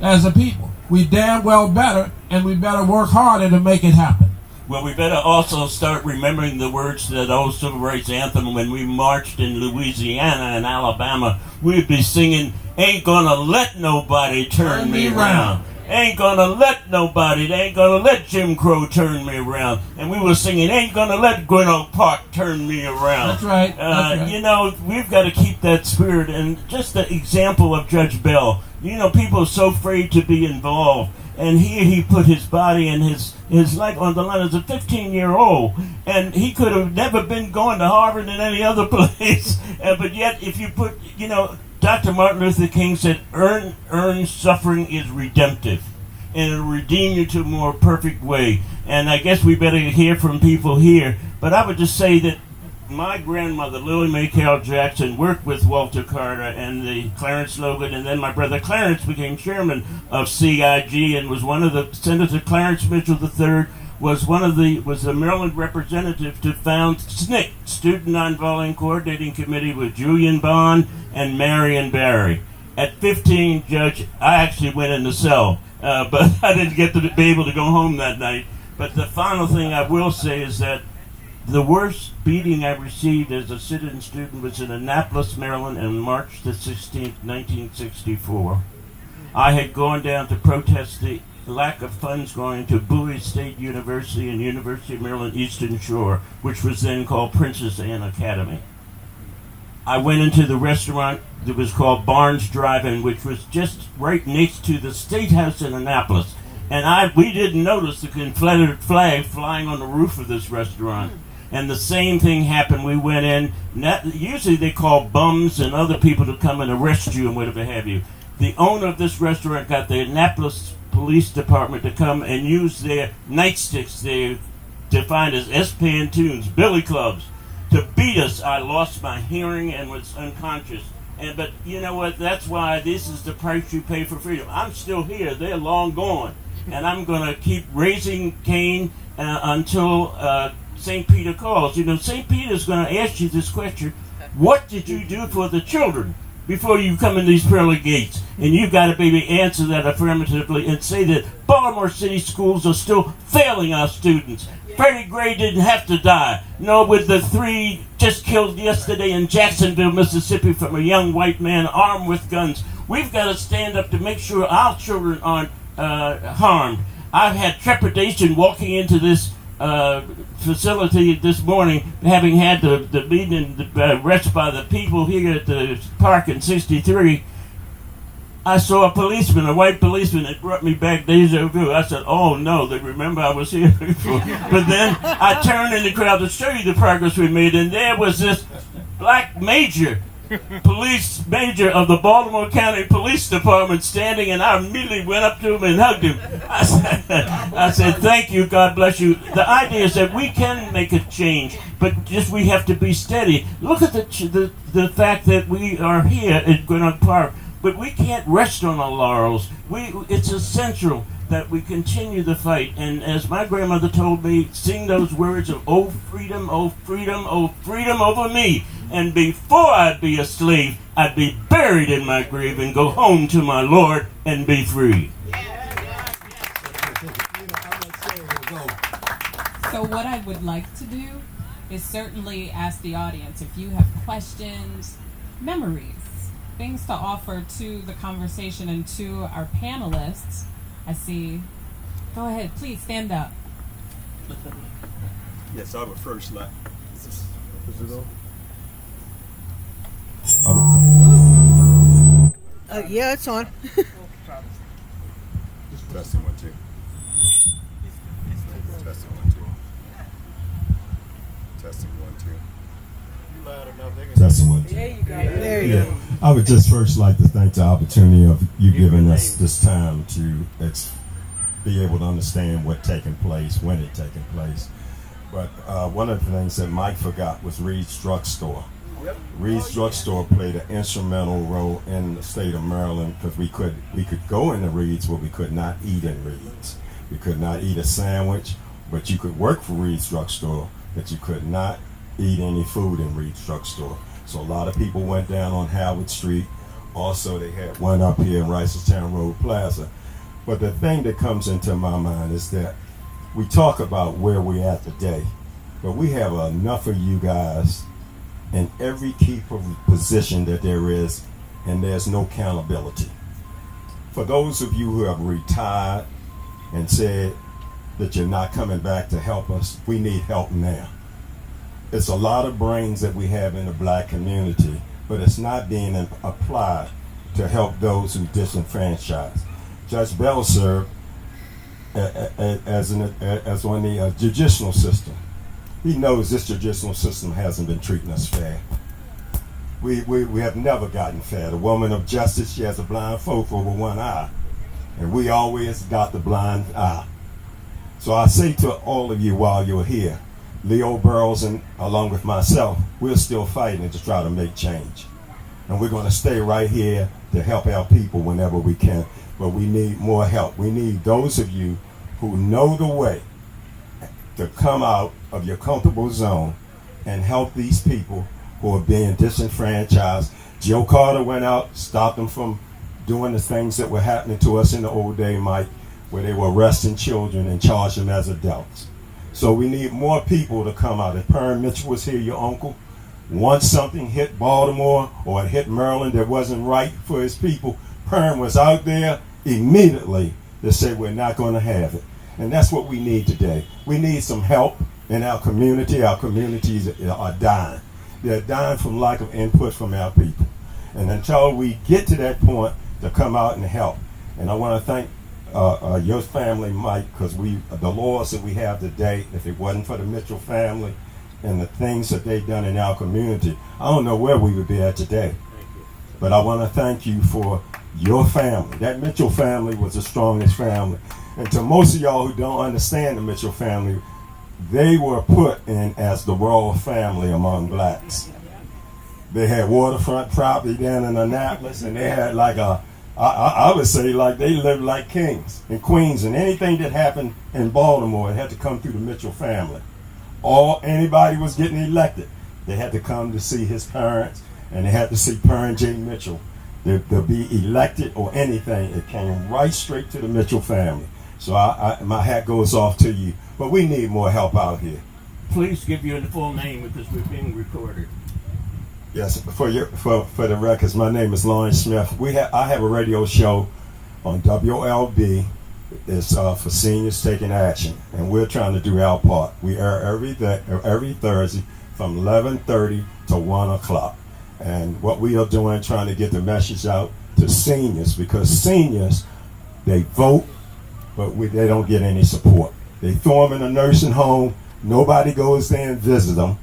as a people. We damn well better, and we better work harder to make it happen. Well, we better also start remembering the words to that old civil rights anthem when we marched in Louisiana and Alabama. We'd be singing, "Ain't gonna let nobody turn me around. Ain't gonna let nobody, they ain't gonna let Jim Crow turn me around." And we were singing, "Ain't gonna let Gwynno Park turn me around." That's right. That's right. You know, we've got to keep that spirit. And just the example of Judge Bell. You know, people are so afraid to be involved. And here he put his body and his life on the line as a 15-year-old. And he could have never been going to Harvard and any other place. But yet, if you put, you know, Dr. Martin Luther King said, earned suffering is redemptive. And it'll redeem you to a more perfect way. And I guess we better hear from people here. But I would just say that my grandmother, Lily Mae Carroll Jackson, worked with Walter Carter and the Clarence Logan, and then my brother Clarence became chairman of CIG and was one of the, Senator Clarence Mitchell III was the Maryland representative to found SNCC, Student Nonviolent Coordinating Committee, with Julian Bond and Marion Barry. At 15, Judge, I actually went in the cell, but I didn't get to be able to go home that night. But the final thing I will say is that the worst beating I received as a sit-in student was in Annapolis, Maryland, on March the 16th, 1964. I had gone down to protest the lack of funds going to Bowie State University and University of Maryland Eastern Shore, which was then called Princess Anne Academy. I went into the restaurant that was called Barnes Drive-In, which was just right next to the State House in Annapolis. And we didn't notice the Confederate flag flying on the roof of this restaurant. And the same thing happened. We went in. Usually they call bums and other people to come and arrest you and whatever have you. The owner of this restaurant got the Annapolis Police Department to come and use their nightsticks, they defined as S-Pantoons, billy clubs, to beat us. I lost my hearing and was unconscious. But you know what? That's why this is the price you pay for freedom. I'm still here. They're long gone. And I'm going to keep raising Cain until St. Peter calls. You know, St. Peter's going to ask you this question: what did you do for the children before you come in these pearly gates? And you've got to maybe answer that affirmatively and say that Baltimore City schools are still failing our students. Freddie Gray didn't have to die. No, with the 3 just killed yesterday in Jacksonville, Mississippi, from a young white man armed with guns. We've got to stand up to make sure our children aren't harmed. I've had trepidation walking into this facility this morning, having had the meeting arrested by the people here at the park in 63. I saw a policeman, a white policeman, that brought me back deja vu. I said, "Oh no, they remember I was here before." But then I turned in the crowd to show you the progress we made, and there was this black major police major of the Baltimore County Police Department standing, and I immediately went up to him and hugged him. I said, thank you, God bless you. The idea is that we can make a change, but just we have to be steady. Look at the fact that we are here at Gwinnett Park, but we can't rest on our laurels. It's essential that we continue the fight. And as my grandmother told me, sing those words of, oh freedom, oh freedom, oh freedom over me. And before I'd be a slave, I'd be buried in my grave and go home to my Lord and be free. So what I would like to do is certainly ask the audience if you have questions, memories, things to offer to the conversation and to our panelists. I see. Go ahead, please stand up. Yes, I would first like. Is it on? Yeah, it's on. Testing 1 2. Testing 1 2. Testing 1 2. Loud enough, they can Testing 1 2. There you go. There you go. I would just first like to thank the opportunity of you giving us this time to be able to understand what taking place, when it taking place. But one of the things that Mike forgot was Reed's Drugstore. Yep. Reed's Drugstore played an instrumental role in the state of Maryland because we could go into Reed's, but we could not eat in Reed's. We could not eat a sandwich, but you could work for Reed's Drugstore, but you could not eat any food in Reed's Drugstore. So a lot of people went down on Howard Street. Also, they had one up here in Ricerstown Road Plaza. But the thing that comes into my mind is that we talk about where we're at today, but we have enough of you guys in every key position that there is, and there's no accountability. For those of you who have retired and said that you're not coming back to help us, we need help now. It's a lot of brains that we have in the black community, but it's not being applied to help those who disenfranchised. Judge Bell served as on the judicial system. He knows this judicial system hasn't been treating us fair. We have never gotten fair. The woman of justice, she has a blind folk over one eye, and we always got the blind eye. So I say to all of you while you're here, Leo Burroughs and along with myself, we're still fighting to try to make change. And we're going to stay right here to help our people whenever we can. But we need more help. We need those of you who know the way to come out of your comfortable zone and help these people who are being disenfranchised. Joe Carter went out, stopped them from doing the things that were happening to us in the old day, Mike, where they were arresting children and charging them as adults. So we need more people to come out. If Perrin Mitchell was here, your uncle, once something hit Baltimore or it hit Maryland that wasn't right for his people, Perrin was out there immediately to say we're not going to have it. And that's what we need today. We need some help in our community. Our communities are dying. They're dying from lack of input from our people. And until we get to that point to come out and help. And I want to thank your family, Mike, because the laws that we have today, if it wasn't for the Mitchell family and the things that they've done in our community, I don't know where we would be at today. But I want to thank you for your family. That Mitchell family was the strongest family. And to most of y'all who don't understand the Mitchell family, they were put in as the royal family among blacks. They had waterfront property down in Annapolis, and they had like I would say like they lived like kings and queens, and anything that happened in Baltimore, it had to come through the Mitchell family. Anybody was getting elected, they had to come to see his parents, and they had to see Perrin J. Mitchell. To be elected or anything, it came right straight to the Mitchell family. So my hat goes off to you. But we need more help out here. Please give your full name because we're being recorded. Yes, for the records, my name is Lawrence Smith. I have a radio show on WLB. It's for seniors taking action, and we're trying to do our part. We air every Thursday from 11:30 to 1 o'clock. And what we are doing, trying to get the message out to seniors, because seniors, they vote, but they don't get any support. They throw them in a nursing home, nobody goes there and visits them,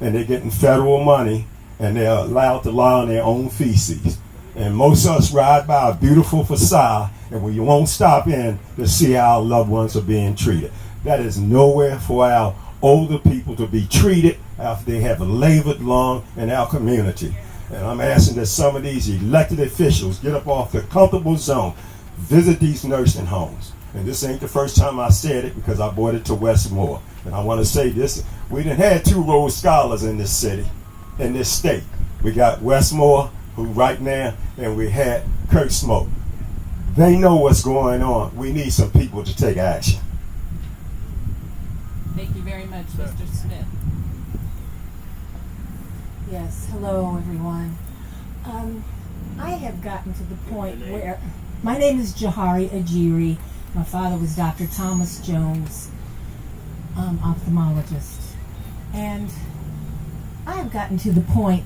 and they're getting federal money, and they're allowed to lie on their own feces. And most of us ride by a beautiful facade, and we won't stop in to see how our loved ones are being treated. That is nowhere for our older people to be treated after they have labored long in our community. And I'm asking that some of these elected officials get up off the comfortable zone, visit these nursing homes. And this ain't the first time I said it, because I brought it to Westmore. And I want to say this, we done had 2 Rhodes Scholars in this city, in this state. We got Westmore, who right now, and we had Kurt Smoke. They know what's going on. We need some people to take action. Thank you very much, Mr. Smith. Yes, hello everyone. I have gotten to the point where my name is Jahari Ajiri. My father was Dr. Thomas Jones, ophthalmologist. And I have gotten to the point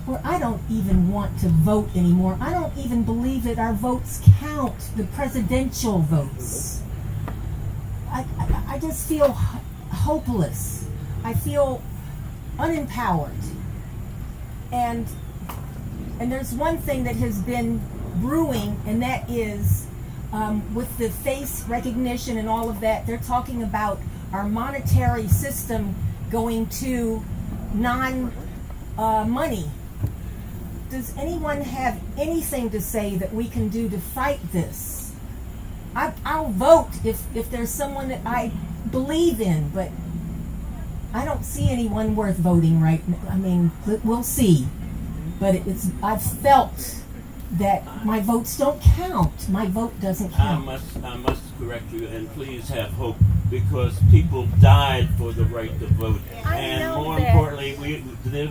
where I don't even want to vote anymore. I don't even believe that our votes count, the presidential votes. I just feel hopeless. I feel unempowered. And there's one thing that has been brewing, and that is with the face recognition and all of that, they're talking about our monetary system going to non-money. Does anyone have anything to say that we can do to fight this? I'll vote if there's someone that I believe in, but I don't see anyone worth voting right now. I mean, we'll see. But I've felt that my votes don't count. My vote doesn't count. I must correct you, and please have hope, because people died for the right to vote. And more importantly,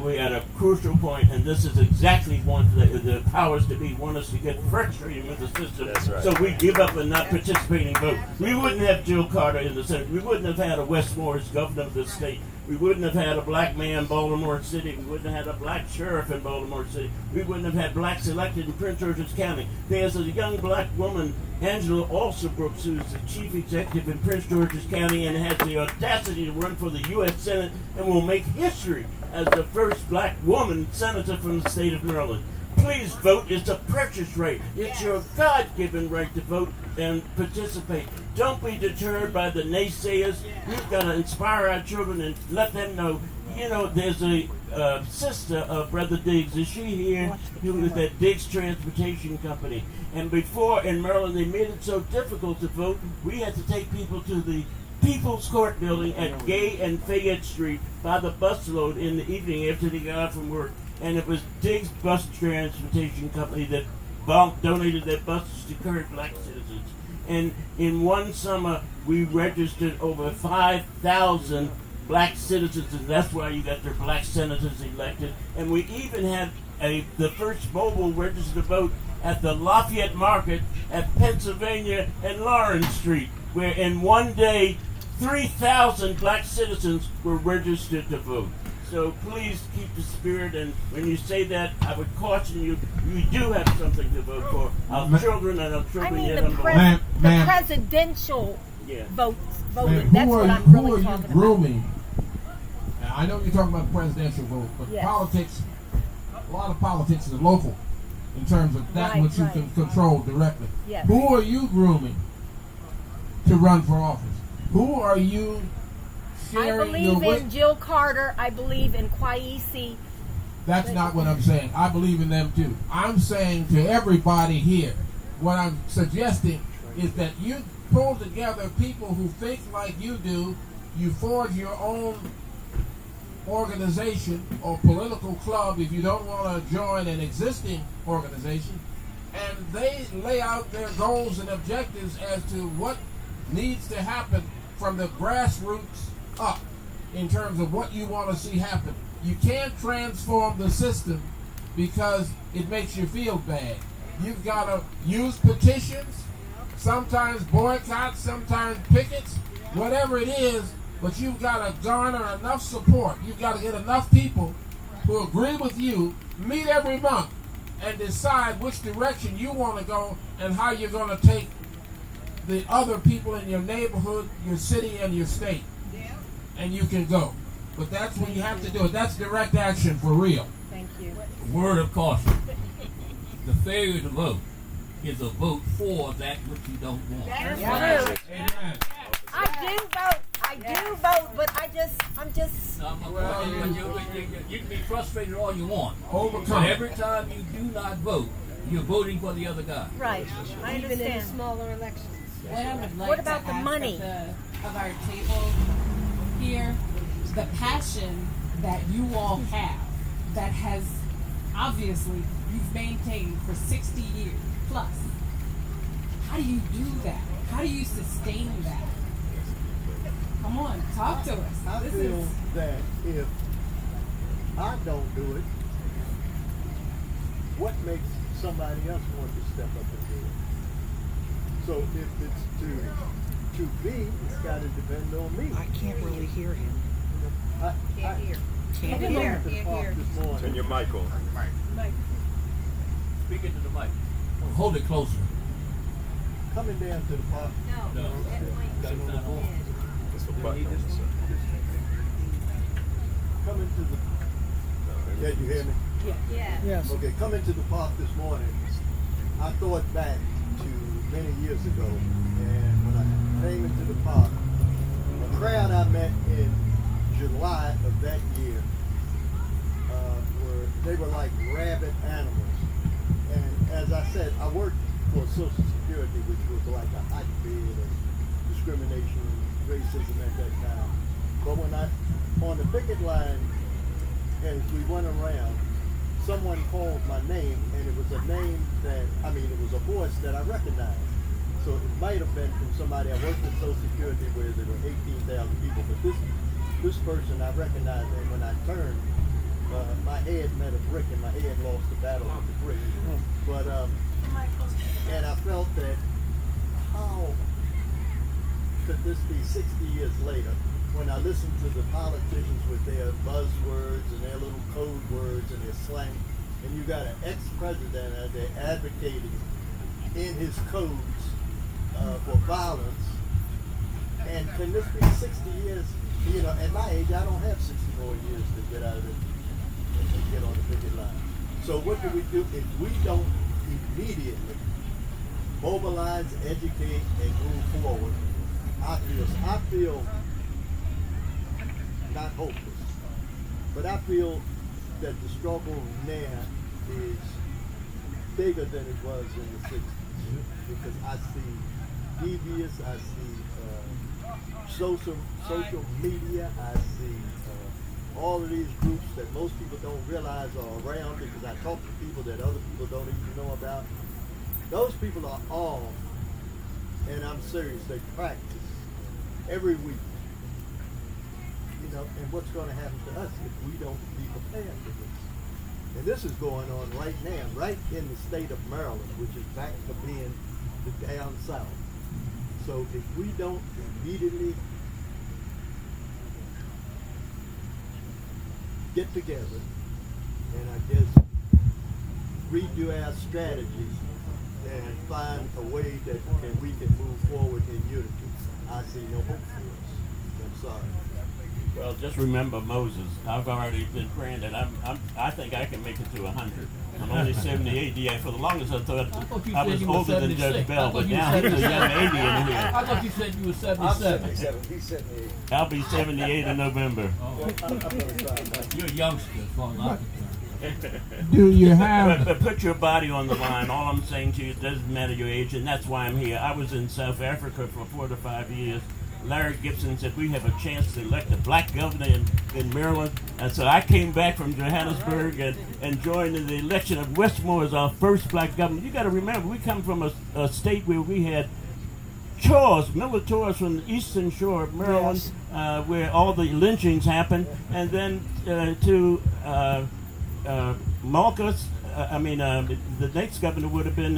we're at a crucial point, and this is exactly one the powers to be want us to get frustrated with the system. That's right. So we give up and not participating vote. We wouldn't have Jill Carter in the Senate. We wouldn't have had a Westmore as governor of the state. We wouldn't have had a black man in Baltimore City. We wouldn't have had a black sheriff in Baltimore City. We wouldn't have had blacks elected in Prince George's County. There's a young black woman, Angela Alsobrooks, who's the chief executive in Prince George's County and has the audacity to run for the U.S. Senate and will make history as the first black woman senator from the state of Maryland. Please vote. It's a precious right. It's your God-given right to vote and participate. Don't be deterred by the naysayers. We've got to inspire our children and let them know. You know, there's a sister of Brother Diggs. Is she here? Who is at Diggs Transportation Company. And before in Maryland, they made it so difficult to vote, we had to take people to the People's Court building at Gay and Fayette Street by the busload in the evening after they got out from work. And it was Diggs Bus Transportation Company that donated their buses to current black citizens. And in one summer, we registered over 5,000 black citizens, and that's why you got their black senators elected. And we even had the first mobile registered vote at the Lafayette Market at Pennsylvania and Lawrence Street, where in one day, 3,000 black citizens were registered to vote. So please keep the spirit, and when you say that, I would caution you, you do have something to vote for. Our children and our children yet unborn. The presidential voting. Ma'am, That's what I'm really talking about. Grooming? Now, I know you're talking about the presidential vote, but politics, a lot of politics is local in terms of that which you can control directly. Yes. Who are you grooming to run for office? Who are you sharing I believe in Jill Carter. I believe in Kwaisi. That's not what I'm saying. I believe in them too. I'm saying to everybody here, what I'm suggesting is that you pull together people who think like you do. You forge your own organization or political club if you don't want to join an existing organization, and they lay out their goals and objectives as to what needs to happen from the grassroots up in terms of what you want to see happen. You can't transform the system because it makes you feel bad. You've got to use petitions, sometimes boycotts, sometimes pickets, whatever it is, but you've got to garner enough support. You've got to get enough people who agree with you, meet every month, and decide which direction you want to go and how you're going to take the other people in your neighborhood, your city, and your state. And you can go. But that's when you have to do it. That's direct action for real. Thank you. Word of caution. The failure to vote is a vote for that which you don't want. That's Amen. true. I do vote. I do vote, but I'm just. You can be frustrated all you want. Overcome. But every time you do not vote, you're voting for the other guy. Right. I Even in understand. smaller elections. What I would like What about to the ask money? of our table here, the passion that you all have, that has obviously you've maintained for 60 years plus. How do you do that? How do you sustain that? Come on, talk to us. I This feel is that if I don't do it, what makes somebody else want to step up and do it? So if it's to be, it's got to depend on me. I can't really hear him. Can't hear. Can't Coming hear. down to the Can't park hear. this morning, Turn your mic on. Speak into the mic. Hold it closer. coming down to the park. No. That's the button on the side. Coming to the. Yeah, you hear me? Yeah. Yes. Okay, coming to the park this morning, I thought back to many years ago, and when I came into the park, a crowd I met in July of that year they were like rabid animals. And as I said, I worked for Social Security, which was like a hotbed of discrimination, racism at that time. But when on the picket line, as we went around, someone called my name, and it was a name that, it was a voice that I recognized. So it might have been from somebody. I worked at Social Security where there were 18,000 people, but this person I recognized, and when I turned, my head met a brick, and my head lost the battle with the brick. But and I felt that how could this be 60 years later? When I listen to the politicians with their buzzwords and their little code words and their slang, and you got an ex-president out there advocating in his codes for violence, and can this be 60 years? At my age, I don't have 60 more years to get out of it and get on the picket line. So what do we do if we don't immediately mobilize, educate, and move forward? I feel not hopeless, but I feel that the struggle now is bigger than it was in the 60s, because I see devious, I see social media, I see all of these groups that most people don't realize are around, because I talk to people that other people don't even know about. Those people are all, and I'm serious, they practice every week. And what's going to happen to us if we don't be prepared for this? And this is going on right now, right in the state of Maryland, which is back to being the down south. So if we don't immediately get together and I guess redo our strategies and find a way that we can move forward in unity, I see no hope for us. I'm sorry. Well, just remember Moses. I've already been praying that I think I can make it to 100. I'm only 78. Yeah, for the longest I thought I was older than Judge Bell, but now he's a young 80 in here. I thought you said you were 77. 77. He's 78. I'll be 78 in November. You're a youngster as far as I'm concerned. Do you have? But put your body on the line. All I'm saying to you, it doesn't matter your age, and that's why I'm here. I was in South Africa for 4 to 5 years. Larry Gibson said we have a chance to elect a black governor in Maryland, and so I came back from Johannesburg and joined in the election of Westmore as our first black governor. You got to remember, we come from a state where we had militants from the eastern shore of Maryland, where all the lynchings happened, and then to Malchus. The next governor would have been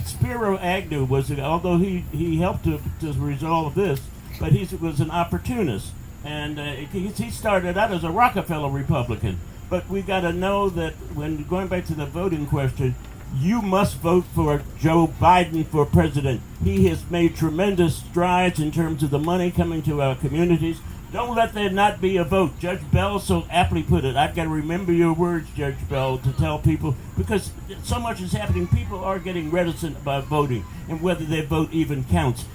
Spiro Agnew although he helped to resolve this, but he was an opportunist, and he started out as a Rockefeller Republican. But we got to know that when going back to the voting question, you must vote for Joe Biden for president. He has made tremendous strides in terms of the money coming to our communities. Don't let there not be a vote. Judge Bell so aptly put it. I've got to remember your words, Judge Bell, to tell people, because so much is happening. People are getting reticent about voting and whether their vote even counts.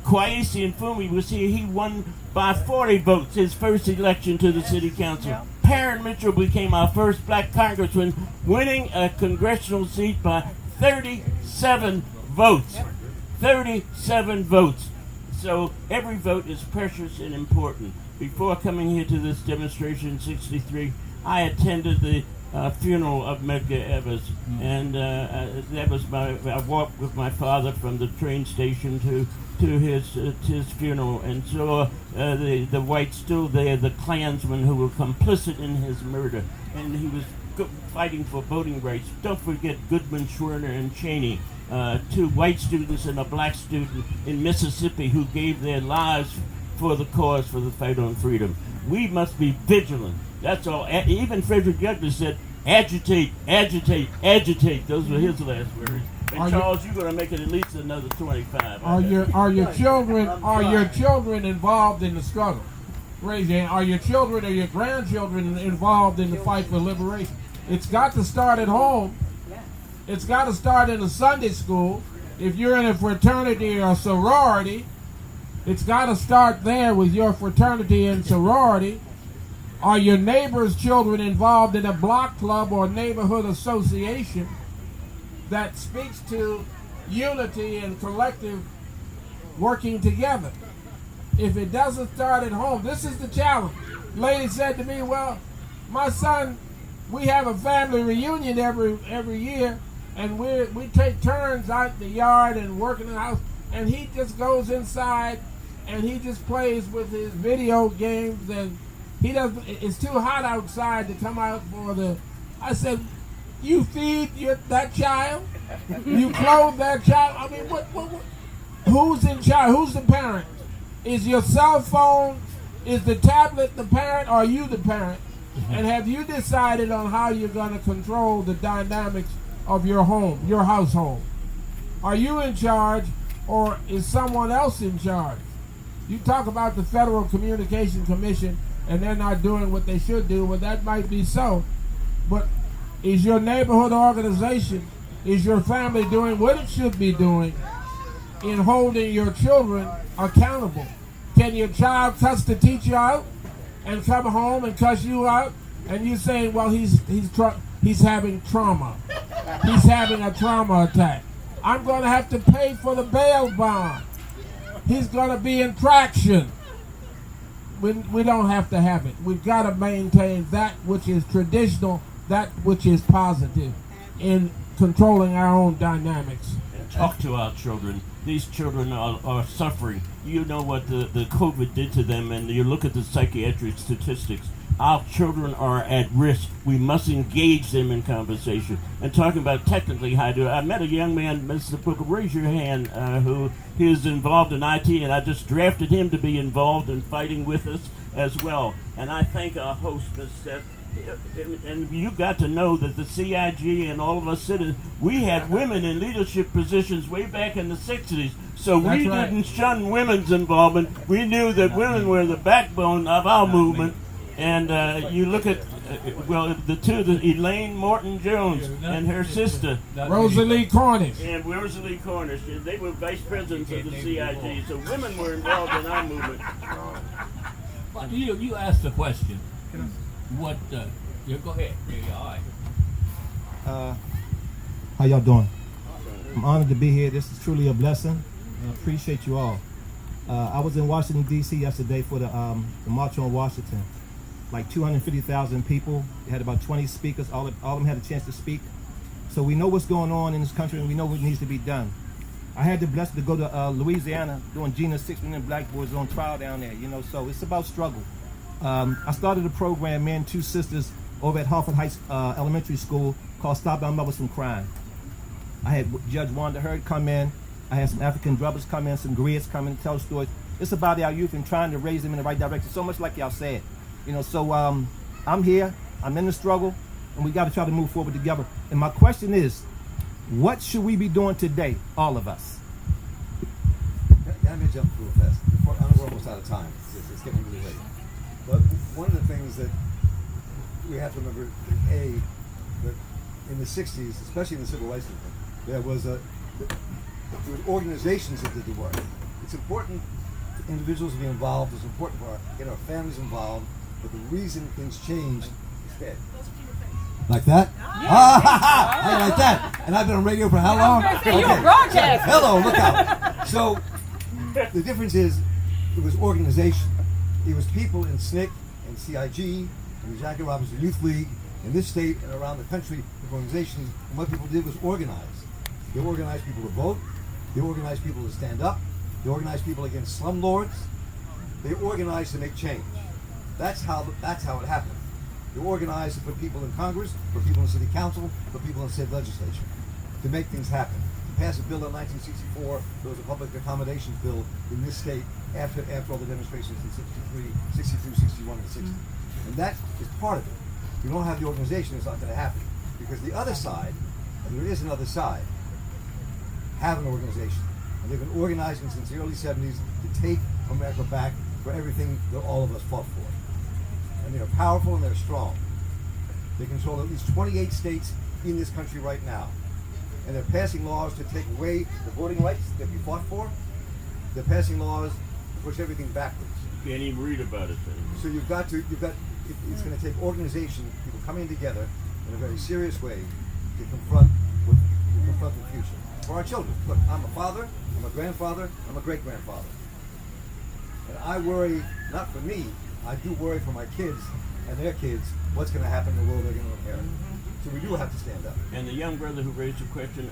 Kwesi Mfume was here. He won by 40 votes his first election to the city council. Perrin Mitchell became our first black congressman, winning a congressional seat by 37 votes. 37 votes. So every vote is precious and important. Before coming here to this demonstration in 63, I attended the funeral of Medgar Evers, and that was I walked with my father from the train station to his funeral, and saw the whites still there, the Klansmen who were complicit in his murder, and he was fighting for voting rights. Don't forget Goodman, Schwerner, and Cheney. Two white students and a black student in Mississippi who gave their lives for the cause, for the fight on freedom. We must be vigilant. That's all. Even Frederick Douglass said, agitate, agitate, agitate. Those were his last words. And Charles, you're going to make it at least another 25. Are your children involved in the struggle? Raise your hand. Are your children or your grandchildren involved in the fight for liberation? It's got to start at home. It's got to start in a Sunday school. If you're in a fraternity or a sorority, it's got to start there with your fraternity and sorority. Are your neighbor's children involved in a block club or neighborhood association that speaks to unity and collective working together? If it doesn't start at home, this is the challenge. Lady said to me, well, my son, we have a family reunion every year, and we take turns out in the yard and working in the house, and he just goes inside and he just plays with his video games, and he doesn't. It's too hot outside to come out for the. I said, you feed that child, you clothe that child. I mean, what? Who's in charge? Who's the parent? Is your cell phone, is the tablet the parent, or are you the parent? And have you decided on how you're going to control the dynamics of your home, your household? Are you in charge, or is someone else in charge? You talk about the Federal Communication Commission and they're not doing what they should do. Well, that might be so. But is your neighborhood organization, is your family doing what it should be doing in holding your children accountable? Can your child cuss the teacher out and come home and cuss you out, and you saying, well, he's having trauma. He's having a trauma attack. I'm going to have to pay for the bail bond. He's going to be in traction. We don't have to have it. We've got to maintain that which is traditional, that which is positive in controlling our own dynamics. And talk to our children. These children are suffering. You know what the COVID did to them, and you look at the psychiatric statistics. Our children are at risk. We must engage them in conversation. And talking about technically how to do it, I met a young man, Mr. Booker, raise your hand, who is involved in IT, and I just drafted him to be involved in fighting with us as well. And I thank our host, Ms. Seth. And you got to know that the CIG and all of us citizens, we had women in leadership positions way back in the 60s. So we didn't shun women's involvement. We knew that women were the backbone of our movement. And you look at, Elaine Morton Jones and her sister, Rosalie Cornish. And Rosalie Cornish. They were vice presidents of the CIG. So women were involved in our movement. But you asked the question. What? You go ahead. Yeah, all right. How y'all doing? I'm honored to be here. This is truly a blessing. I appreciate you all. I was in Washington, D.C. yesterday for the March on Washington. Like 250,000 people. They had about 20 speakers. All of them had a chance to speak. So we know what's going on in this country, and we know what needs to be done. I had the blessing to go to Louisiana doing Gina's 6 million black boys on trial down there. So it's about struggle. I started a program, me and 2 sisters, over at Harford Heights Elementary School called Stop Our Mothers from Crime. I had Judge Wanda Hurd come in. I had some African brothers come in, some griots come in and tell stories. It's about our youth and trying to raise them in the right direction, so much like y'all said. So I'm here, I'm in the struggle, and we got to try to move forward together. And my question is, what should we be doing today, all of us? Let me jump real fast. I know we're almost out of time. It's getting really late. But one of the things that we have to remember, that in the 60s, especially in the civil rights movement, there was organizations that did the work. It's important for individuals to be involved. It's important for get our families involved. But the reason things changed is dead. Like that? I like that. And I've been on radio for how long? You were broadcasting. Hello, look out. So the difference is it was organization. It was people in SNCC and CIG and the Jackie Robinson Youth League in this state and around the country, the organizations, and what people did was organize. They organized people to vote. They organized people to stand up. They organized people against slumlords. They organized to make change. That's how it happened. They organized to put people in Congress, put people in city council, put people in state legislature to make things happen. To pass a bill in 1964, there was a public accommodations bill in this state after all the demonstrations in 63, 62, 61, and 60. And that is part of it. If you don't have the organization, it's not going to happen. Because the other side, and there is another side, have an organization. And they've been organizing since the early 70s to take America back for everything that all of us fought for. And they're powerful and they're strong. They control at least 28 states in this country right now. And they're passing laws to take away the voting rights that we fought for. They're passing laws to push everything backwards. You can't even read about it then. So it's going to take organization, people coming together in a very serious way to confront the future. For our children. Look, I'm a father, I'm a grandfather, I'm a great-grandfather. And I worry, not for me, I do worry for my kids and their kids, what's going to happen in the world they're going to inherit. So we do have to stand up. And the young brother who raised the question,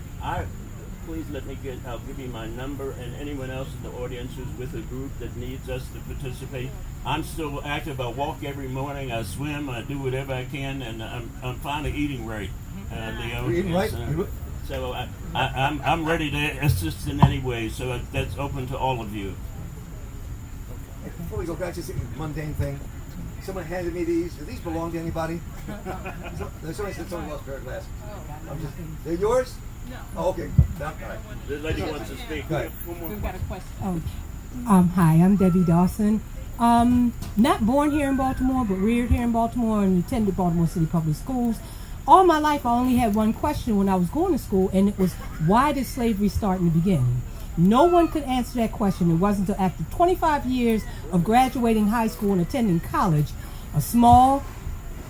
please let me I'll give you my number, and anyone else in the audience who's with a group that needs us to participate. I'm still active. I walk every morning, I swim, I do whatever I can, and I'm finally eating right, Leo. You're eating right? So I'm ready to assist in any way, so that's open to all of you. Before we go back, just a mundane thing. Someone handed me these. Do these belong to anybody? Somebody said someone lost a pair of glasses. They're yours? No. Oh, okay. All right. The lady wants to speak. Go ahead. We've got a question. Oh, hi, I'm Debbie Dawson. Not born here in Baltimore, but reared here in Baltimore and attended Baltimore City Public Schools. All my life, I only had one question when I was going to school, and it was, why did slavery start in the beginning? No one could answer that question. It wasn't until after 25 years of graduating high school and attending college, a small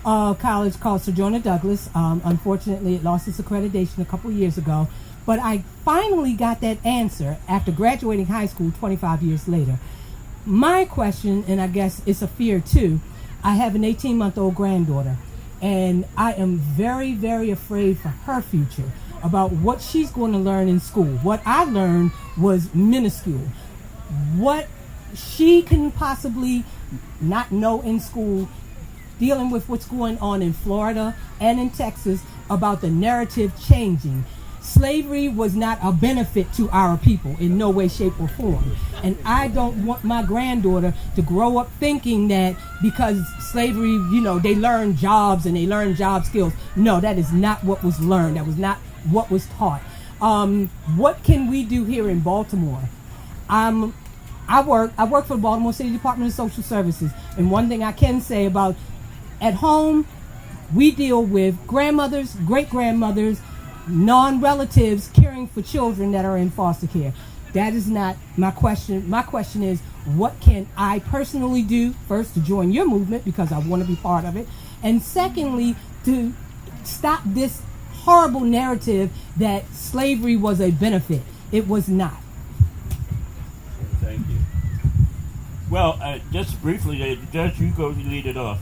college called Sojourner Douglas. Unfortunately, it lost its accreditation a couple years ago. But I finally got that answer after graduating high school 25 years later. My question, and I guess it's a fear too, I have an 18-month-old granddaughter, and I am very, very afraid for her future about what she's going to learn in school. What I learned was minuscule. What she can possibly not know in school, dealing with what's going on in Florida and in Texas about the narrative changing. Slavery was not a benefit to our people in no way, shape, or form. And I don't want my granddaughter to grow up thinking that because slavery, they learned jobs and they learned job skills. No, that is not what was learned. That was not what was taught. What can we do here in Baltimore? I work for the Baltimore City Department of Social Services, and one thing I can say about at home, we deal with grandmothers, great-grandmothers, non-relatives caring for children that are in foster care. That is not my question. My question is, what can I personally do, first, to join your movement because I want to be part of it, and secondly, to stop this horrible narrative that slavery was a benefit. It was not. Thank you. Well, just briefly, Judge, you go lead it off.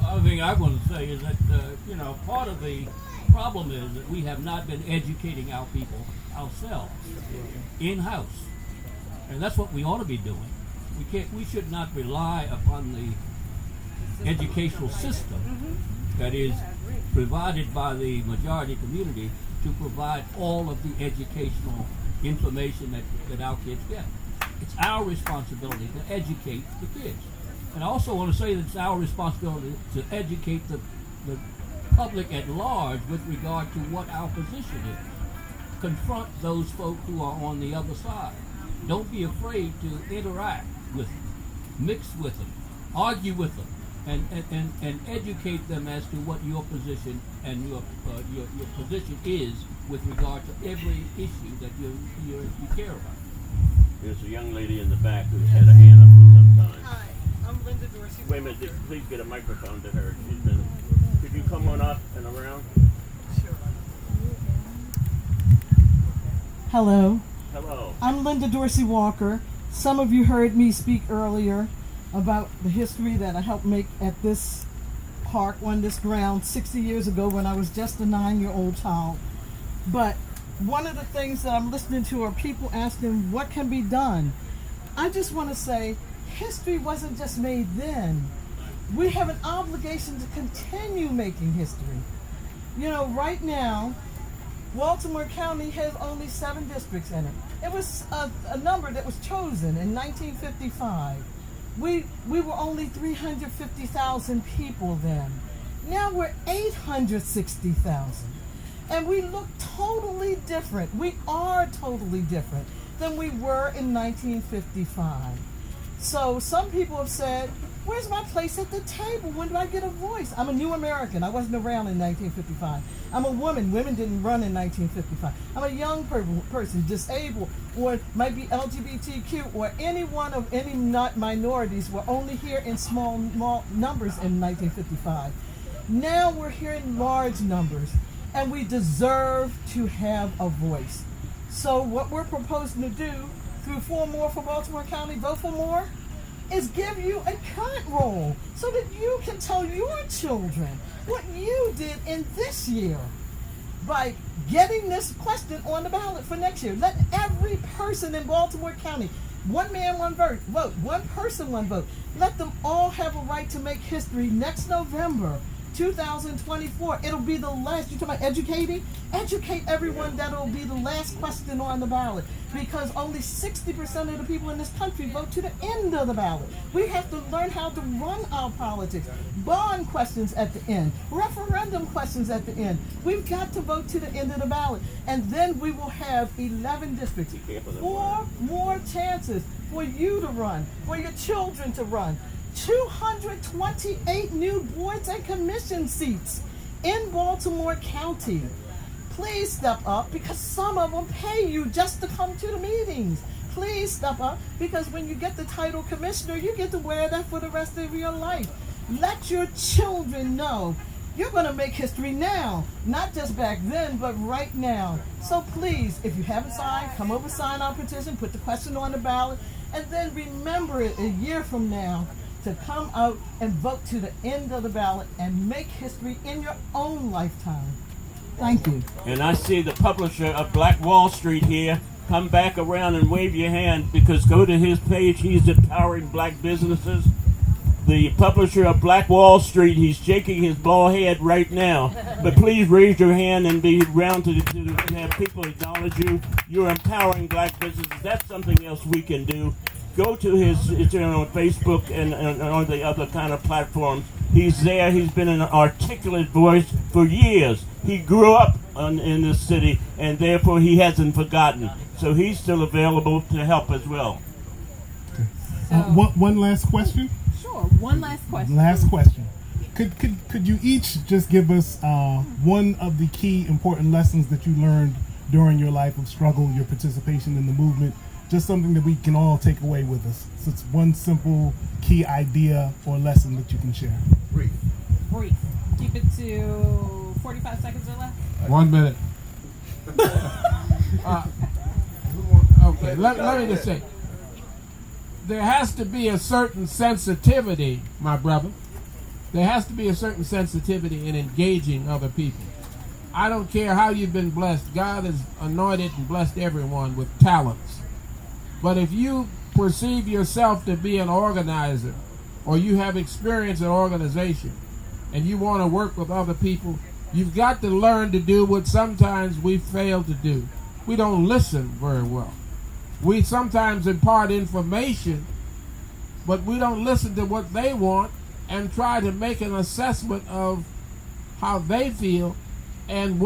The other thing I want to say is that, part of the problem is that we have not been educating our people ourselves in-house. And that's what we ought to be doing. We should not rely upon the educational system that is provided by the majority community to provide all of the educational information that our kids get. It's our responsibility to educate the kids. And I also want to say that it's our responsibility to educate the public at large with regard to what our position is. Confront those folk who are on the other side. Don't be afraid to interact with them, mix with them, argue with them, and educate them as to what your position and your position is with regard to every issue that you care about. There's a young lady in the back who's had a hand up for some time. Hi, I'm Linda Dorsey. Wait a minute, please get a microphone to her. Could you come on up and around? Sure. Hello. Hello. I'm Linda Dorsey Walker. Some of you heard me speak earlier about the history that I helped make at this park on this ground 60 years ago when I was just a 9-year-old child. But one of the things that I'm listening to are people asking what can be done. I just want to say history wasn't just made then. We have an obligation to continue making history. You know, right now, Baltimore County has only 7 districts in it. It was a number that was chosen in 1955. We were only 350,000 people then. Now we're 860,000. And we look totally different. We are totally different than we were in 1955. So some people have said, where's my place at the table? When do I get a voice? I'm a new American. I wasn't around in 1955. I'm a woman. Women didn't run in 1955. I'm a young person, disabled, or might be LGBTQ, or any one of any minorities were only here in small numbers in 1955. Now we're here in large numbers, and we deserve to have a voice. So what we're proposing to do through 4 More for Baltimore County, Vote for More, is give you a current role so that you can tell your children what you did in this year by getting this question on the ballot for next year. Let every person in Baltimore County, one man, one vote, one person, one vote. Let them all have a right to make history next November 2024. It'll be the last. You're talking about educating? Educate everyone that it'll be the last question on the ballot, because only 60% of the people in this country vote to the end of the ballot. We have to learn how to run our politics. Bond questions at the end, referendum questions at the end. We've got to vote to the end of the ballot, and then we will have 11 districts, 4 more chances for you to run, for your children to run. 228 new boards and commission seats in Baltimore County. Please step up, because some of them pay you just to come to the meetings. Please step up, because when you get the title commissioner, you get to wear that for the rest of your life. Let your children know you're going to make history now, not just back then, but right now. So please, if you haven't signed, come over, sign our petition, put the question on the ballot, and then remember it a year from now to come out and vote to the end of the ballot and make history in your own lifetime. Thank you. And I see the publisher of Black Wall Street here. Come back around and wave your hand, because go to his page. He's empowering black businesses. The publisher of Black Wall Street, he's shaking his bald head right now. But please raise your hand and be around to have people acknowledge you. You're empowering black businesses. That's something else we can do. Go to his on Facebook and on the other kind of platforms. He's there. He's been an articulate voice for years. He grew up in this city, and therefore he hasn't forgotten. So he's still available to help as well. One last question? Sure, one last question. Last question. Could you each just give us one of the key important lessons that you learned during your life of struggle, your participation in the movement? Just something that we can all take away with us. So it's one simple key idea or lesson that you can share. Brief. Keep it to 45 seconds or less. 1 minute. Okay, let me just say, there has to be a certain sensitivity, my brother. There has to be a certain sensitivity in engaging other people. I don't care how you've been blessed. God has anointed and blessed everyone with talents. But if you perceive yourself to be an organizer, or you have experience in organization, and you want to work with other people, you've got to learn to do what sometimes we fail to do. We don't listen very well. We sometimes impart information, but we don't listen to what they want and try to make an assessment of how they feel and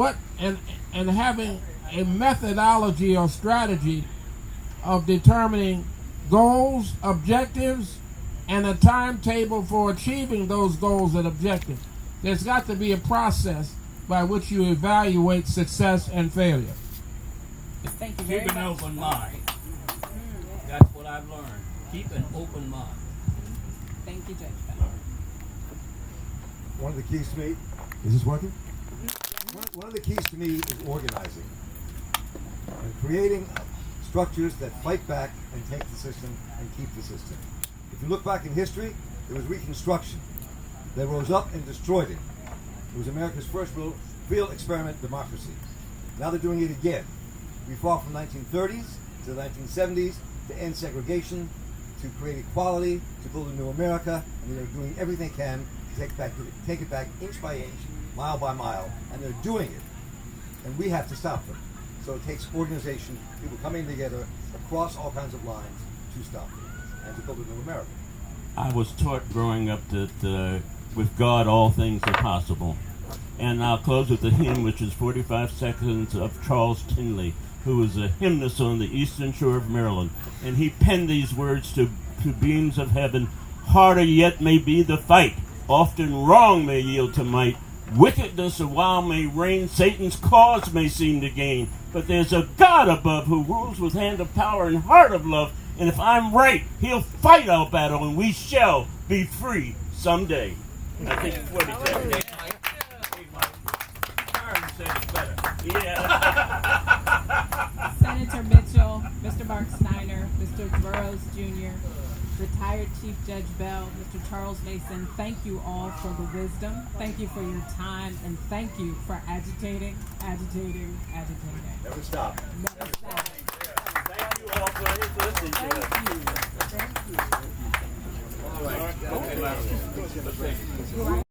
having a methodology or strategy of determining goals, objectives, and a timetable for achieving those goals and objectives. There's got to be a process by which you evaluate success and failure. Thank you very Keep an much. open mind. That's what I've learned. Keep an open mind. Thank you, Judge Bell. One of the keys to me, is this working? One of the keys to me is organizing and creating structures that fight back and take the system and keep the system. If you look back in history, there was Reconstruction. They rose up and destroyed it. It was America's first real experiment democracy. Now they're doing it again. We fought from the 1930s to the 1970s to end segregation, to create equality, to build a new America, and they're doing everything they can to take it back inch by inch, mile by mile, and they're doing it. And we have to stop them. So it takes organization, people coming together across all kinds of lines to stop them and to build a new America. I was taught growing up that with God all things are possible. And I'll close with a hymn which is 45 seconds of Charles Tinley, who was a hymnist on the eastern shore of Maryland. And he penned these words to beams of heaven: harder yet may be the fight, often wrong may yield to might, wickedness a while may reign, Satan's cause may seem to gain, but there's a God above who rules with hand of power and heart of love, and if I'm right, he'll fight our battle and we shall be free someday. I think it's what he said. Senator Mitchell, Mr. Marc Steiner, Mr. Burroughs Jr., retired Chief Judge Bell, Mr. Charles Mason, thank you all for the wisdom. Thank you for your time, and thank you for agitating. Never stop. Never stop. Thank you all for listening to us. Thank you. All right. Okay.